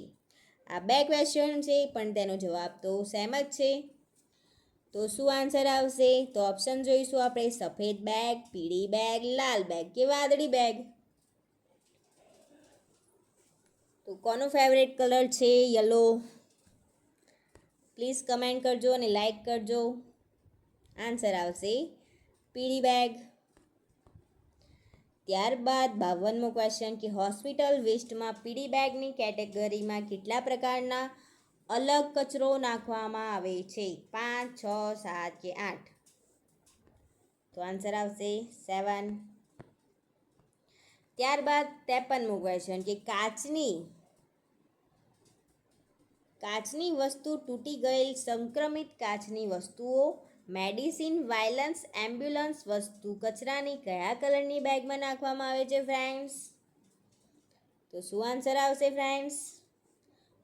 આ બે ક્વેશ્ચન છે પણ તેનો જવાબ તો સેમ જ છે. તો શું આન્સર આવશે? તો ઓપ્શન જોઈશું આપણે, સફેદ બેગ, પીળી બેગ, લાલ બેગ કે વાદળી બેગ. તો કોનો ફેવરેટ કલર છે યલો? પ્લીઝ કમેન્ટ કરજો અને લાઈક કરજો. આન્સર આવશે પીળી બેગ. ત્યારબાદ 52મો ક્વેશ્ચન કે હોસ્પિટલ વેસ્ટમાં પીળી બેગની કેટેગરીમાં કેટલા પ્રકારના અલગ કચરો નાખવામાં આવે છે? 5, 6, 7 કે 8? તો આન્સર આવશે 7. ત્યારબાદ 53મો ક્વેશ્ચન કે કાચની વસ્તુ, તૂટી ગયેલ સંક્રમિત કાચની વસ્તુઓ, મેડિસિન, વાયલન્સ, એમ્બ્યુલન્સ વસ્તુ કચરાની કયા કલરની બેગમાં નાખવામાં આવે છે ફ્રેન્ડ્સ? તો શું આન્સર આવશે ફ્રેન્ડ્સ?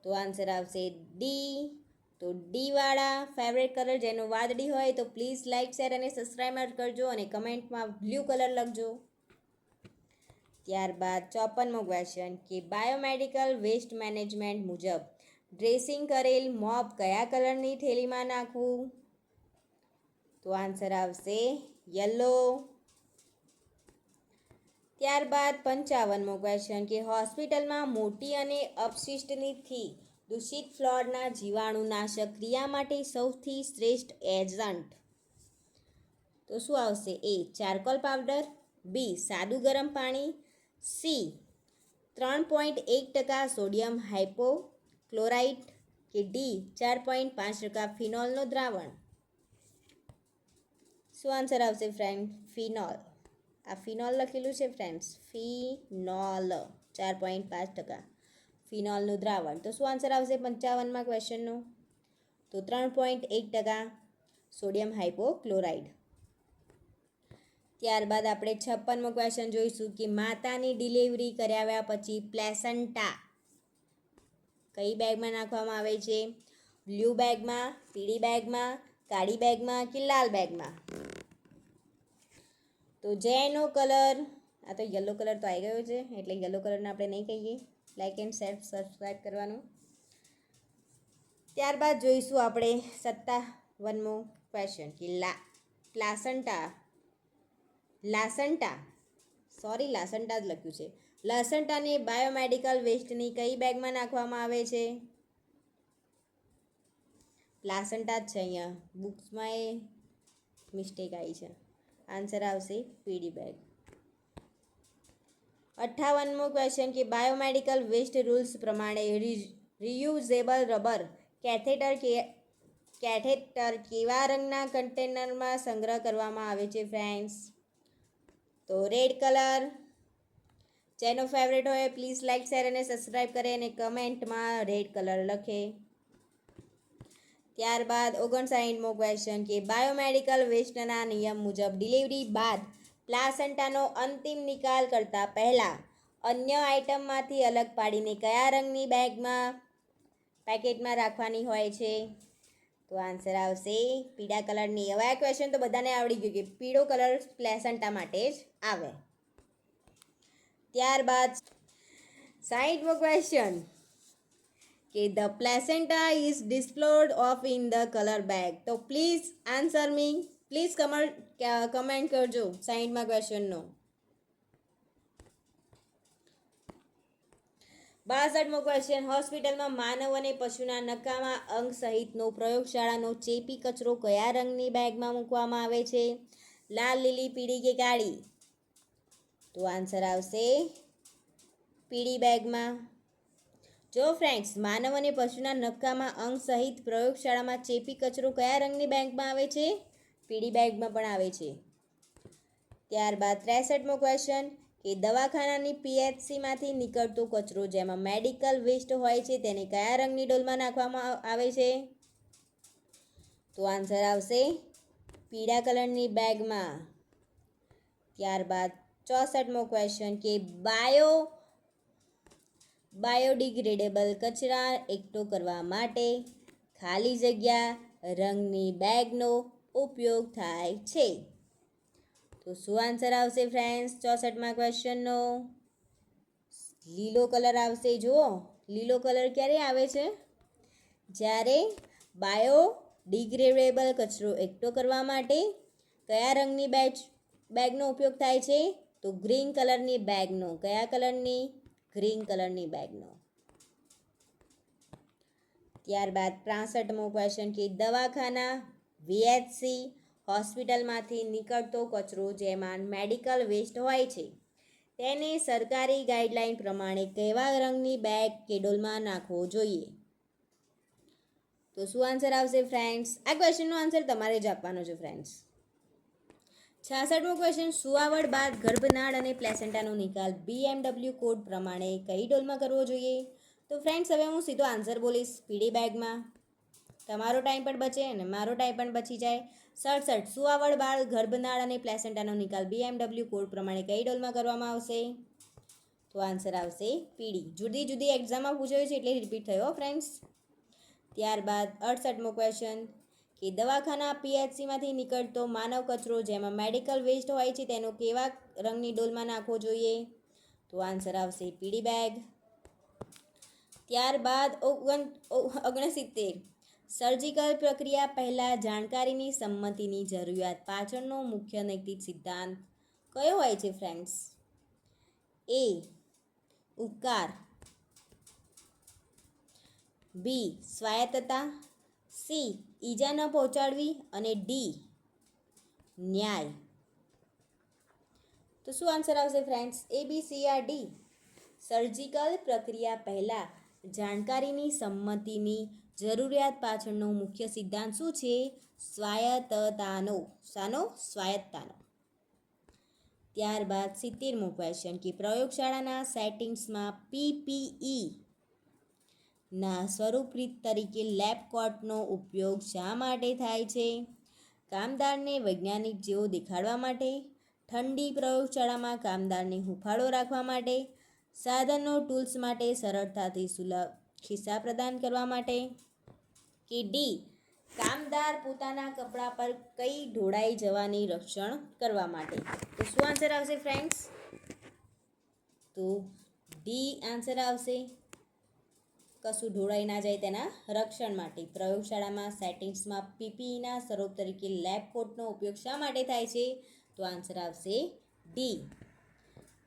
તો આન્સર આવશે ડી. તો ડી વાળા ફેવરેટ કલર જેનો વાદળી હોય તો પ્લીઝ લાઇક, શેર અને સબસ્ક્રાઈબ કરજો અને કમેન્ટમાં બ્લુ કલર લખજો. ત્યારબાદ 54મો ક્વેશ્ચન કે બાયોમેડિકલ વેસ્ટ મેનેજમેન્ટ મુજબ ડ્રેસિંગ કરેલ મોપ કયા કલરની થેલીમાં નાખવું? તો આન્સર આવશે યલો. ત્યારબાદ 55મો ક્વેશ્ચન કે હોસ્પિટલમાં મોટી અને અપશિષ્ટથી દૂષિત ફ્લોરના જીવાણુનાશક ક્રિયા માટે સૌથી શ્રેષ્ઠ એજન્ટ. તો શું આવશે? એ ચારકોલ પાવડર, બી સાદું ગરમ પાણી, સી 3.1% સોડિયમ હાઇપોક્લોરાઇટ, કે ડી 4.5% ફિનોલનો દ્રાવણ. શું આન્સર આવશે ફ્રેન્ડ? ફિનોલ. આ ફિનોલ લખેલું છે ફ્રેન્ડ્સ, ફિનોલ 4.5% ફિનોલનું દ્રાવણ. તો શું આન્સર આવશે 55મા ક્વેશ્ચનનો? તો 3.1% સોડિયમ હાઇપોક્લોરાઇડ. ત્યારબાદ આપણે 56મો ક્વેશ્ચન જોઈશું કે માતાની ડિલિવરી કરાવ્યા પછી પ્લેસન્ટા કઈ બેગમાં નાખવામાં આવે છે? બ્લુ બેગમાં, પીળી બેગમાં, કાળી બેગમાં કે લાલ બેગમાં? તો જેનો કલર આ તો યલો કલર તો આવી ગયો છે એટલે યલો કલરને આપણે નહીં કહીએ. લાઇક એન્ડ શેર સબસ્ક્રાઈબ કરવાનું. ત્યારબાદ જોઈશું આપણે 57મો ક્વેશ્ચન કે લાસન્ટા જ લખ્યું છે. લાસન્ટાને બાયોમેડિકલ વેસ્ટની કઈ બેગમાં નાખવામાં આવે છે? પ્લાસન્ટા જ છે, અહીંયા બુક્સમાં એ મિસ્ટેક આવી છે. આન્સર આવશે પીડી બેગ. 58મો ક્વેશ્ચન કે બાયોમેડિકલ વેસ્ટ રૂલ્સ પ્રમાણે રિયુઝેબલ રબર કેથેટર કેવા રંગના કન્ટેનરમાં સંગ્રહ કરવામાં આવે છે ફ્રેન્ડ્સ? તો રેડ કલર. જેનો ફેવરેટ હોય પ્લીઝ લાઇક શેર અને સબસ્ક્રાઈબ કરે અને કમેન્ટમાં રેડ કલર લખે. ત્યારબાદ 59મો ક્વેશ્ચન કે બાયોમેડિકલ વેસ્ટના નિયમ મુજબ ડિલિવરી બાદ પ્લાસન્ટાનો અંતિમ નિકાલ કરતાં પહેલાં અન્ય આઇટમમાંથી અલગ પાડીને કયા રંગની પેકેટમાં રાખવાની હોય છે? તો આન્સર આવશે પીળા કલરની. હવે આ ક્વેશ્ચન તો બધાને આવડી ગયું કે પીળો કલર પ્લાસન્ટા માટે જ આવે. ત્યારબાદ 60મો ક્વેશ્ચન કે the placenta is disposed of in the colour bag. તો please answer me, please comment કરજો 60મા ક્વેશ્ચનનો. 62મો ક્વેશ્ચન હોસ્પિટલમાં માનવ અને પશુના નકામા અંગ સહિતનો પ્રયોગશાળાનો ચેપી કચરો કયા રંગની બેગમાં મૂકવામાં આવે છે? લાલ, લીલી, પીળી કે કાળી? તો આન્સર આવશે પીળી બેગમાં. જો ફ્રેન્ડ્સ માનવ અને પશુના નકામા અંગ સહિત પ્રયોગશાળામાં ચેપી કચરો કયા રંગની બેગમાં આવે છે? પીળી બેગમાં પણ આવે છે. ત્યારબાદ 63મો ક્વેશ્ચન કે દવાખાનાની PHCમાંથી નીકળતો કચરો જેમાં મેડિકલ વેસ્ટ હોય છે તેને કયા રંગની ડોલમાં નાખવામાં આવે છે? તો આન્સર આવશે પીળા કલરની બેગમાં. ત્યારબાદ 64મો ક્વેશ્ચન કે બાયોડિગ્રેડેબલ કચરા એકઠો કરવા માટે ખાલી જગ્યા રંગની બેગનો ઉપયોગ થાય છે. તો શું આન્સર આવશે ફ્રેન્ડ્સ 64મા ક્વેશ્ચનનો? લીલો કલર આવશે. જુઓ લીલો કલર ક્યારે આવે છે? જ્યારે બાયોડિગ્રેડેબલ કચરો એકઠો કરવા માટે કયા રંગની બેગનો ઉપયોગ થાય છે? તો ગ્રીન કલરની બેગનો. કયા કલરની? ગ્રીન કલરની બેગનો. ત્યારબાદ 65મો ક્વેશ્ચન કે દવાખાના VHC હોસ્પિટલમાંથી નીકળતો કચરો જેમાં મેડિકલ વેસ્ટ હોય છે તેને સરકારી ગાઈડલાઈન પ્રમાણે કેવા રંગની બેગ કે ડોલમાં નાખવો જોઈએ? તો શું આન્સર આવશે ફ્રેન્ડ્સ? આ ક્વેશ્ચનનો આન્સર તમારે જ આપવાનો છે ફ્રેન્ડ્સ. 66મો ક્વેશ્ચન સુવાવડ બાદ ગર્ભનાળ અને પ્લેસેન્ટાનો નિકાલ BMW કોડ પ્રમાણે કઈ ડોલમાં કરવો જોઈએ? તો ફ્રેન્ડ્સ હવે હું સીધો આન્સર બોલીશ પીળી બેગમાં. તમારો ટાઈમ પણ બચે અને મારો ટાઈમ પણ બચી જાય. 67 સુવાવડ બાદ ગર્ભનાળ અને પ્લેસેન્ટાનો નિકાલ BMW કોડ પ્રમાણે કઈ ડોલમાં કરવામાં આવશે? તો આન્સર આવશે પીળી. જુદી જુદી એક્ઝામમાં પૂછાયું છે એટલે રિપીટ થયો ફ્રેન્ડ્સ. ત્યારબાદ 68મો ક્વેશ્ચન કે દવાખાના PHCમાંથી નીકળતો માનવ કચરો જેમાં મેડિકલ વેસ્ટ હોય છે તેનો કેવા રંગની ડોલમાં નાખવો જોઈએ? તો આન્સર આવશે પીળી બેગ. ત્યારબાદ 69 સર્જિકલ પ્રક્રિયા પહેલાં જાણકારીની સંમતિની જરૂરિયાત પાછળનો મુખ્ય નૈતિક સિદ્ધાંત કયો હોય છે ફ્રેન્ડ્સ? A. ઉપકાર, B. સ્વાયત્તતા, C. ઈજા ન પહોંચાડવી અને D. ન્યાય. તો શું આન્સર આવશે friends? A, B, C or D? Surgical પ્રક્રિયા પહેલાં જાણકારીની સંમતિની જરૂરિયાત પાછળનો મુખ્ય સિદ્ધાંત શું છે? સ્વાયત્તતાનો. શાનો? સ્વાયત્તતાનો. ત્યારબાદ 70મો ક્વેશ્ચન કે પ્રયોગશાળાના સેટિંગ્સમાં PPE ના સ્વરૂપ તરીકે લેબ કોટનો ઉપયોગ શા માટે થાય છે? કામદારને વૈજ્ઞાનિક જેવો દેખાડવા માટે, ઠંડી પ્રયોગશાળામાં કામદારને હૂંફાળો રાખવા માટે, સાધનો ટૂલ્સ માટે સરળતાથી સુલભ ખિસ્સા પ્રદાન કરવા માટે કે ડી. કામદાર પોતાના કપડા પર કઈ ઢોળાઈ જવાની રક્ષણ કરવા માટે? તો શું આન્સર આવશે ફ્રેન્ડ્સ? તો ડી આન્સર આવશે. કશું ઢોળાઈ ના જાય તેના રક્ષણ માટે પ્રયોગશાળામાં સેટિંગ્સમાં પીપીઈના સ્વરૂપ તરીકે લેબ કોટનો ઉપયોગ શા માટે થાય છે? તો આન્સર આવશે ડી.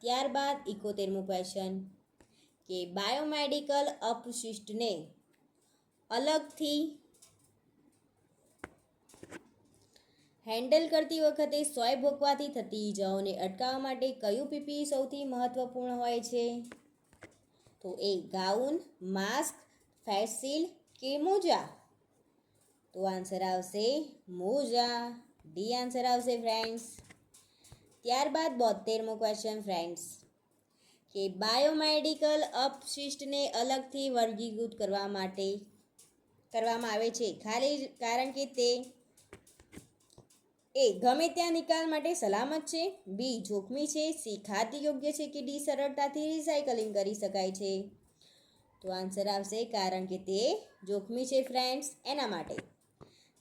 ત્યારબાદ 71મો ક્વેશ્ચન કે બાયોમેડિકલ અપશિષ્ટને અલગથી હેન્ડલ કરતી વખતે સોય ભોગવાથી થતી ઈજાઓને અટકાવવા માટે કયું પીપીઈ સૌથી મહત્વપૂર્ણ હોય છે? તો એ ગાઉન, માસ્ક, ફેસ શીલ્ડ કે મોજા? તો આન્સર આવશે મોજા. ડી આન્સર આવશે ફ્રેન્ડ્સ. ત્યારબાદ 72મો ક્વેશ્ચન ફ્રેન્ડ્સ કે બાયોમેડિકલ અપશિષ્ટને અલગથી વર્ગીકૃત કરવામાં આવે છે કારણ કે તે એ ગમે ત્યાં નિકાલ માટે સલામત છે, બી જોખમી છે, સી ખાદ્ય યોગ્ય છે કે ડી સરળતાથી રિસાયકલિંગ કરી શકાય છે? તો આન્સર આવશે કારણ કે તે જોખમી છે ફ્રેન્ડ્સ, એના માટે.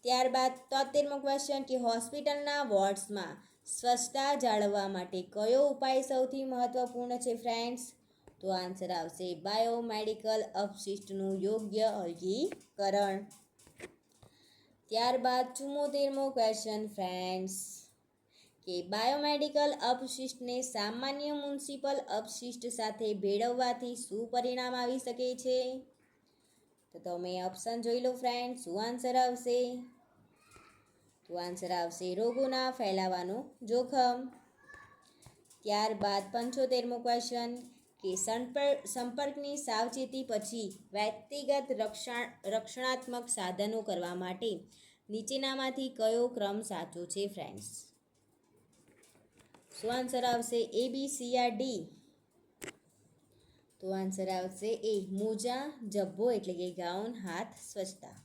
ત્યારબાદ 73મો ક્વેશ્ચન કે હોસ્પિટલના વોર્ડ્સમાં સ્વચ્છતા જાળવવા માટે કયો ઉપાય સૌથી મહત્વપૂર્ણ છે ફ્રેન્ડ્સ? તો આન્સર આવશે બાયોમેડિકલ અપશિષ્ટનું યોગ્ય અલગીકરણ. ત્યારબાદ 74મો ક્વેશ્ચન ફ્રેન્ડ્સ કે બાયોમેડિકલ અપશિષ્ટને સામાન્ય મ્યુનિસિપલ અપશિષ્ટ સાથે ભેળવવાથી શું પરિણામ આવી શકે છે? તો તમે ઓપ્શન જોઈ લો ફ્રેન્ડ, શું આન્સર આવશે? તો આન્સર આવશે રોગોના ફેલાવાનું જોખમ. ત્યારબાદ 75મો ક્વેશ્ચન કે સંપર્કની સાવચેતી પછી વ્યક્તિગત રક્ષણાત્મક સાધનો કરવા માટે નીચેનામાંથી કયો ક્રમ સાચો છે ફ્રેન્ડ્સ? શું આન્સર આવશે? એ, બી, સી યા ડી? તો આન્સર આવશે એ મોજા, જબ્બો એટલે કે ગાઉન, હાથ સ્વચ્છતા.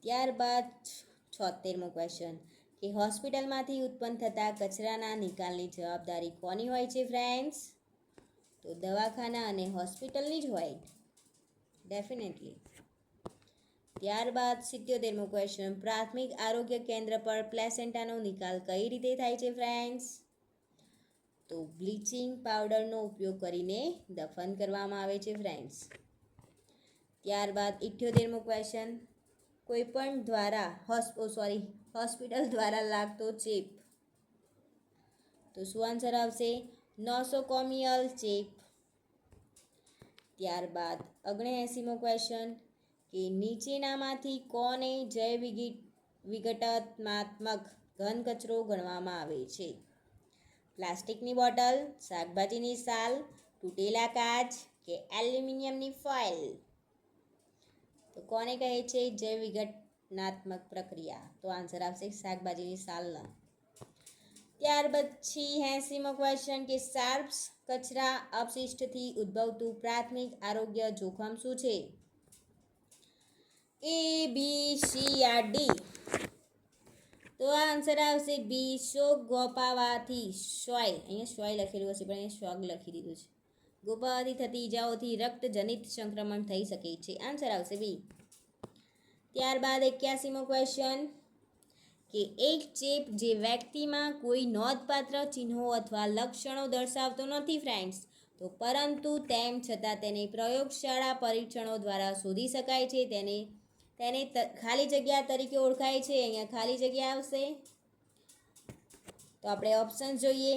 ત્યારબાદ 76મો ક્વેશ્ચન કે હોસ્પિટલમાંથી ઉત્પન્ન થતા કચરાના નિકાલની જવાબદારી કોની હોય છે ફ્રેન્ડ્સ? તો દવાખાના અને હોસ્પિટલની જ હોય ડેફિનેટલી. ત્યારબાદ 77મો ક્વેશ્ચન પ્રાથમિક આરોગ્ય કેન્દ્ર પર પ્લેસેન્ટાનો નિકાલ કઈ રીતે થાય છે ફ્રેન્ડ્સ? તો બ્લીચિંગ પાવડરનો ઉપયોગ કરીને દફન કરવામાં આવે છે ફ્રેન્ડ્સ. ત્યારબાદ 78મો ક્વેશ્ચન કોઈપણ હોસ્પિટલ દ્વારા લાગતો ચેપ? તો શું આન્સર આવશે? નોસોકોમિયલ ચેપ. ત્યારબાદ 79મો ક્વેશ્ચન કે નીચેનામાંથી કોને જૈવ વિઘટનાત્મક ઘન કચરો ગણવામાં આવે છે? પ્લાસ્ટિકની બોટલ, શાકભાજીની સાલ, તૂટેલા કાચ કે એલ્યુમિનિયમની ફોઇલ? તો કોને કહે છે જૈવ વિઘટનાત્મક પ્રક્રિયા? તો આન્સર આવશે શાકભાજીની સાલના. ત્યાર પછી 80મો ક્વેશ્ચન કે શાર્પ્સ કચરા અપશિષ્ટથી ઉદ્ભવતું પ્રાથમિક આરોગ્ય જોખમ શું છે? એ, બી, સી યા ડી? તો આન્સર આવશે બી, શોક ગોપાવાથી અહીંયા સોય લખેલું હશે પણ અહીંયા શોક લખી દીધું છે. ગોપાવાથી થતી ઈજાઓથી રક્તજનિત સંક્રમણ થઈ શકે છે. આન્સર આવશે બી. ત્યારબાદ 81મો ક્વેશ્ચન કે એક ચેપ જે વ્યક્તિમાં કોઈ નોંધપાત્ર ચિહ્નો અથવા લક્ષણો દર્શાવતો નથી ફ્રેન્ડ્સ, તો પરંતુ તેમ છતાં તેને પ્રયોગશાળા પરીક્ષણો દ્વારા શોધી શકાય છે, તેને ખાલી જગ્યા તરીકે ઓળખાય છે. અહીંયા ખાલી જગ્યા આવશે. તો આપણે ઓપ્શન જોઈએ.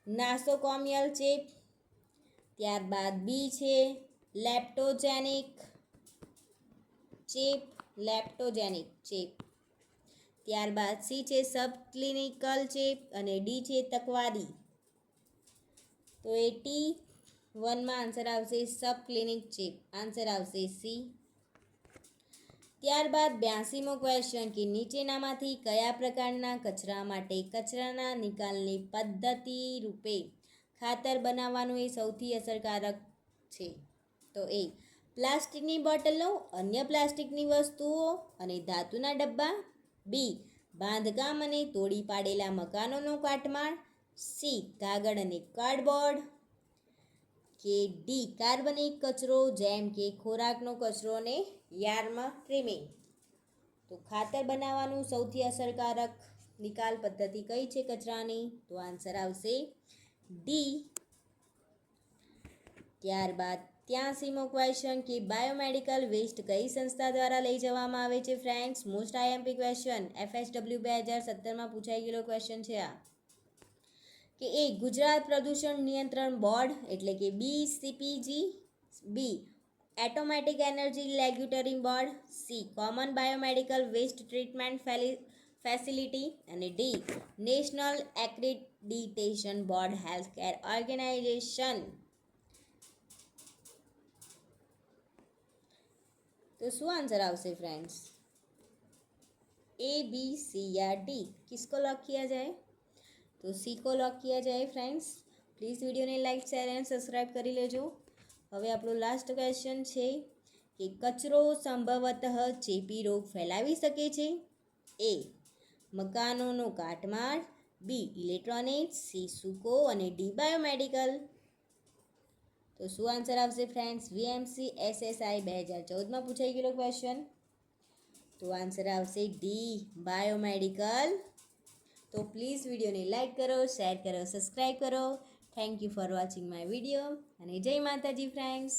નાસોકોમિયલ ચેપ. ત્યારબાદ બી છે લેપ્ટોજેનિક ચેપ. ત્યારબાદ સી છે સબક્લિનિકલ ચેપ અને ડી છે તકવાદી. તો એ T1માં આન્સર આવશે સબક્લિનિક ચેપ. આન્સર આવશે સી. ત્યારબાદ 82મો ક્વેશ્ચન કે નીચેનામાંથી કયા પ્રકારના કચરા માટે કચરાના નિકાલની પદ્ધતિ રૂપે ખાતર બનાવવાનું એ સૌથી અસરકારક છે? તો એ પ્લાસ્ટિકની બોટલો, અન્ય પ્લાસ્ટિકની વસ્તુઓ અને ધાતુના ડબ્બા, બી બાંધકામ અને તોડી પાડેલા મકાનોનો કાટમાળ, સી કાગળ અને કાર્ડબોર્ડ કે ડી કાર્બનિક કચરો જેમ કે ખોરાકનો કચરો અને યાર્ન ટ્રીમિંગ? તો ખાતર બનાવવાનું સૌથી અસરકારક નિકાલ પદ્ધતિ કઈ છે કચરાની? તો આન્સર આવશે ડી ત્યારબાદ 83મો ક્વેશ્ચન કે બાયોમેડિકલ વેસ્ટ કઈ સંસ્થા દ્વારા લઈ જવામાં આવે છે friends? Most IMP question FSW 2017માં પૂછાઈ ગયેલો ક્વેશ્ચન છે આ. કે એ ગુજરાત પ્રદૂષણ નિયંત્રણ બોર્ડ એટલે કે BCPG, B atomic energy regulatory board, C common biomedical waste treatment facility અને D national accreditation board healthcare organisation. तो શું आंसर આવશે फ्रेंड्स? ए बी सी या डी? किसको लॉक किया जाए? तो सी को लॉक किया जाए फ्रेंड्स. પ્લીઝ વિડીયોને લાઈક શેર એન્ડ સબસ્ક્રાઈબ કરી લેજો. હવે આપણો લાસ્ટ ક્વેશ્ચન છે કે કચરો સંભવતઃ ચેપી રોગ ફેલાવી શકે છે? એ મકાનોનો કાટમાળ, બી ઇલેક્ટ્રોનિક્સ, સી સૂકો અને ડી બાયોમેડિકલ. તો શું આન્સર આવશે ફ્રેન્ડ્સ? વીએમસી એસએસઆઈ 2014માં પૂછાઈ ગયેલો ક્વેશ્ચન. તો આન્સર આવશે ડી બાયોમેડિકલ. તો પ્લીઝ વિડીયોને લાઈક કરો, શેર કરો, સબસ્ક્રાઈબ કરો. Thank you for watching my video અને જય માતાજી ફ્રેન્ડ્સ.